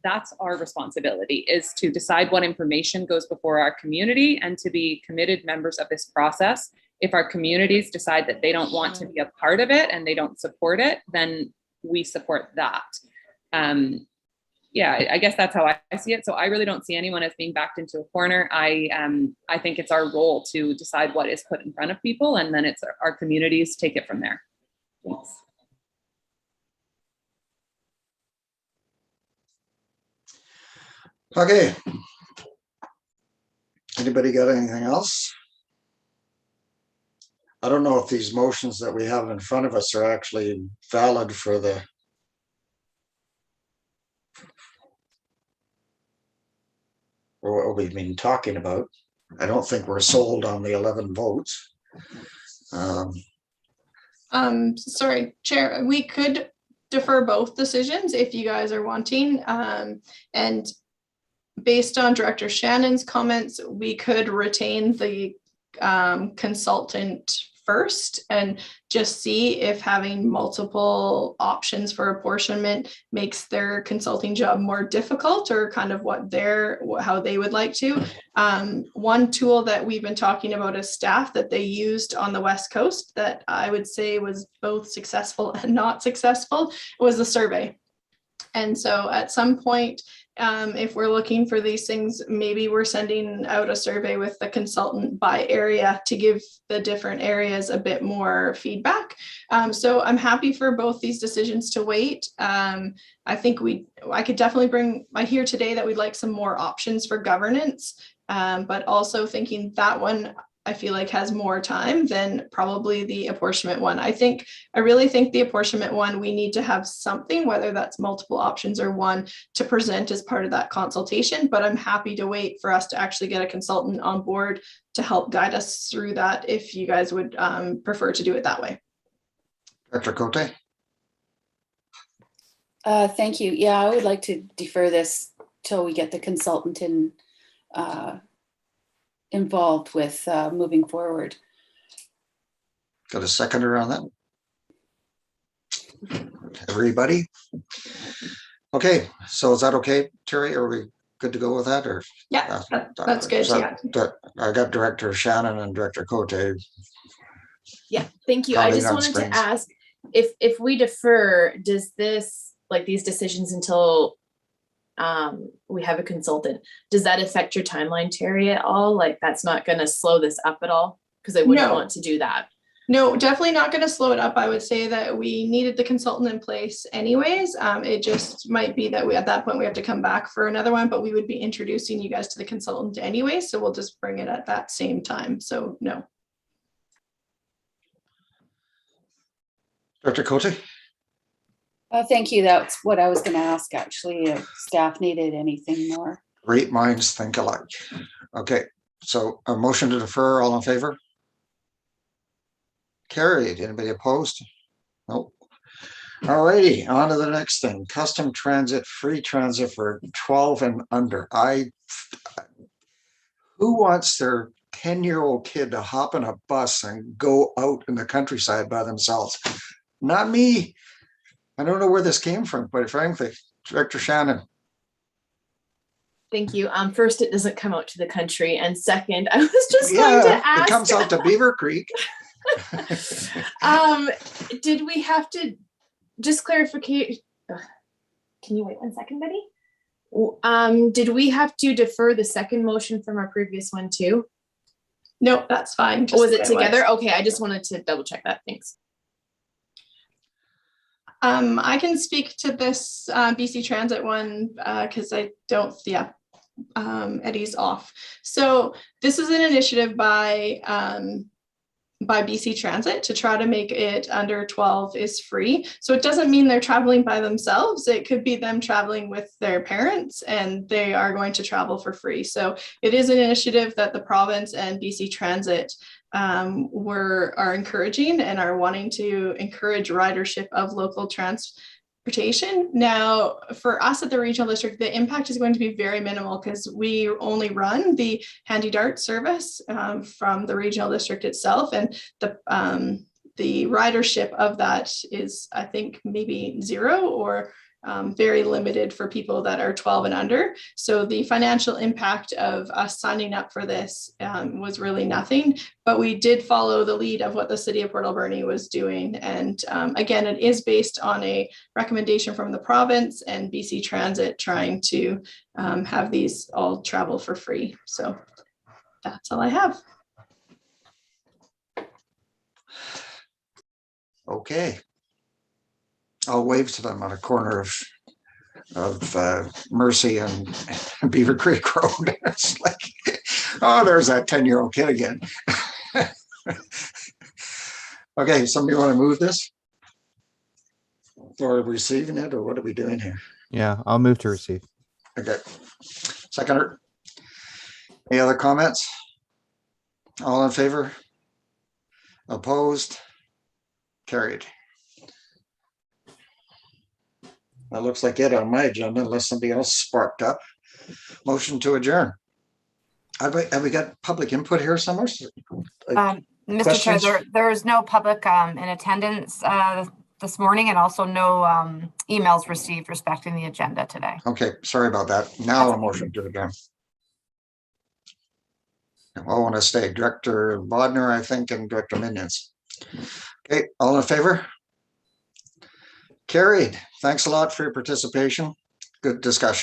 that's our responsibility, is to decide what information goes before our community and to be committed members of this process. If our communities decide that they don't want to be a part of it and they don't support it, then we support that. I guess that's how I see it. So I really don't see anyone as being backed into a corner. I think it's our role to decide what is put in front of people, and then it's our communities take it from there. Thanks. Okay. Anybody got anything else? I don't know if these motions that we have in front of us are actually valid for what we've been talking about. I don't think we're sold on the 11 votes. Sorry, Chair, we could defer both decisions if you guys are wanting. And based on Director Shannon's comments, we could retain the consultant first and just see if having multiple options for apportionment makes their consulting job more difficult, or kind of how they would like to. One tool that we've been talking about as staff that they used on the West Coast that I would say was both successful and not successful was the survey. And so at some point, if we're looking for these things, maybe we're sending out a survey with the consultant by area to give the different areas a bit more feedback. So I'm happy for both these decisions to wait. I think I could definitely I hear today that we'd like some more options for governance, but also thinking that one I feel like has more time than probably the apportionment one. I really think the apportionment one, we need to have something, whether that's multiple options or one, to present as part of that consultation, but I'm happy to wait for us to actually get a consultant on board to help guide us through that if you guys would prefer to do it that way. Dr. Cote? Thank you. Yeah, I would like to defer this till we get the consultant involved with moving forward. Got a seconder on that? Everybody? Okay, so is that okay, Terry? Are we good to go with that, or? Yeah, that's good. Yeah. I got Director Shannon and Director Cote. Yeah, thank you. I Counting just on wanted springs. to ask if we defer, does this, like these decisions until we have a consultant, does that affect your timeline, Terry, at all? Like that's not going to slow this up at all? Because I wouldn't want to do that. No, definitely not going to slow it up. I would say that we needed the consultant in place anyways. It just might be that at that point we have to come back for another one, but we would be introducing you guys to the consultant anyway. So we'll just bring it at that same time. So no. Dr. Cote? Thank you. That's what I was going to ask, actually, if staff needed anything more. Great minds think alike. Okay, so a motion to defer, all in favor? Carried. Anybody opposed? Nope. All righty, on to the next thing. Custom transit, free transit for 12 and under. Who wants their 10-year-old kid to hop in a bus and go out in the countryside by themselves? Not me. I don't know where this came from, quite frankly. Director Shannon. Thank you. First, it doesn't come out to the country, and second, I was just going to ask. It comes out to Beaver Creek. Did we have to just clarification? Can you wait 1 second, Betty? Did we have to defer the second motion from our previous one too? No, that's fine. Was it together? Okay, I just wanted to double check that. Thanks. I can speak to this BC Transit one because I don't, Eddie's off. So this is an initiative by BC Transit to try to make it under 12 is free. So it doesn't mean they're traveling by themselves. It could be them traveling with their parents and they are going to travel for free. So it is an initiative that the province and BC Transit are encouraging and are wanting to encourage ridership of local transportation. Now, for us at the regional district, the impact is going to be very minimal because we only run the Handy Dart service from the regional district itself, and the ridership of that is, I think, maybe zero or very limited for people that are 12 and under. So the financial impact of us signing up for this was really nothing, but we did follow the lead of what the city of Port Alberni was doing. And again, it is based on a recommendation from the province and BC Transit trying to have these all travel for free. So that's all I have. Okay. I'll wave to them on a corner of Mercy and Beaver Creek Road. It's like, oh, there's that 10-year-old kid again. Okay, somebody want to move this? Or are we receiving it, or what are we doing here? Yeah, I'll move to receive. Okay. Seconder. Any other comments? All in favor? Opposed? Carried. That looks like it on my agenda, unless somebody else sparked up. Motion to adjourn. Have we got public input here somewhere? Mr. Chair, there is no public in attendance this morning, and also no emails received respecting the agenda today. Okay, sorry about that. Now a motion to adjourn. I want to stay Director Bodner, I think, and Director Minions. Okay, all in favor? Carried. Thanks a lot for your participation. Good discussion.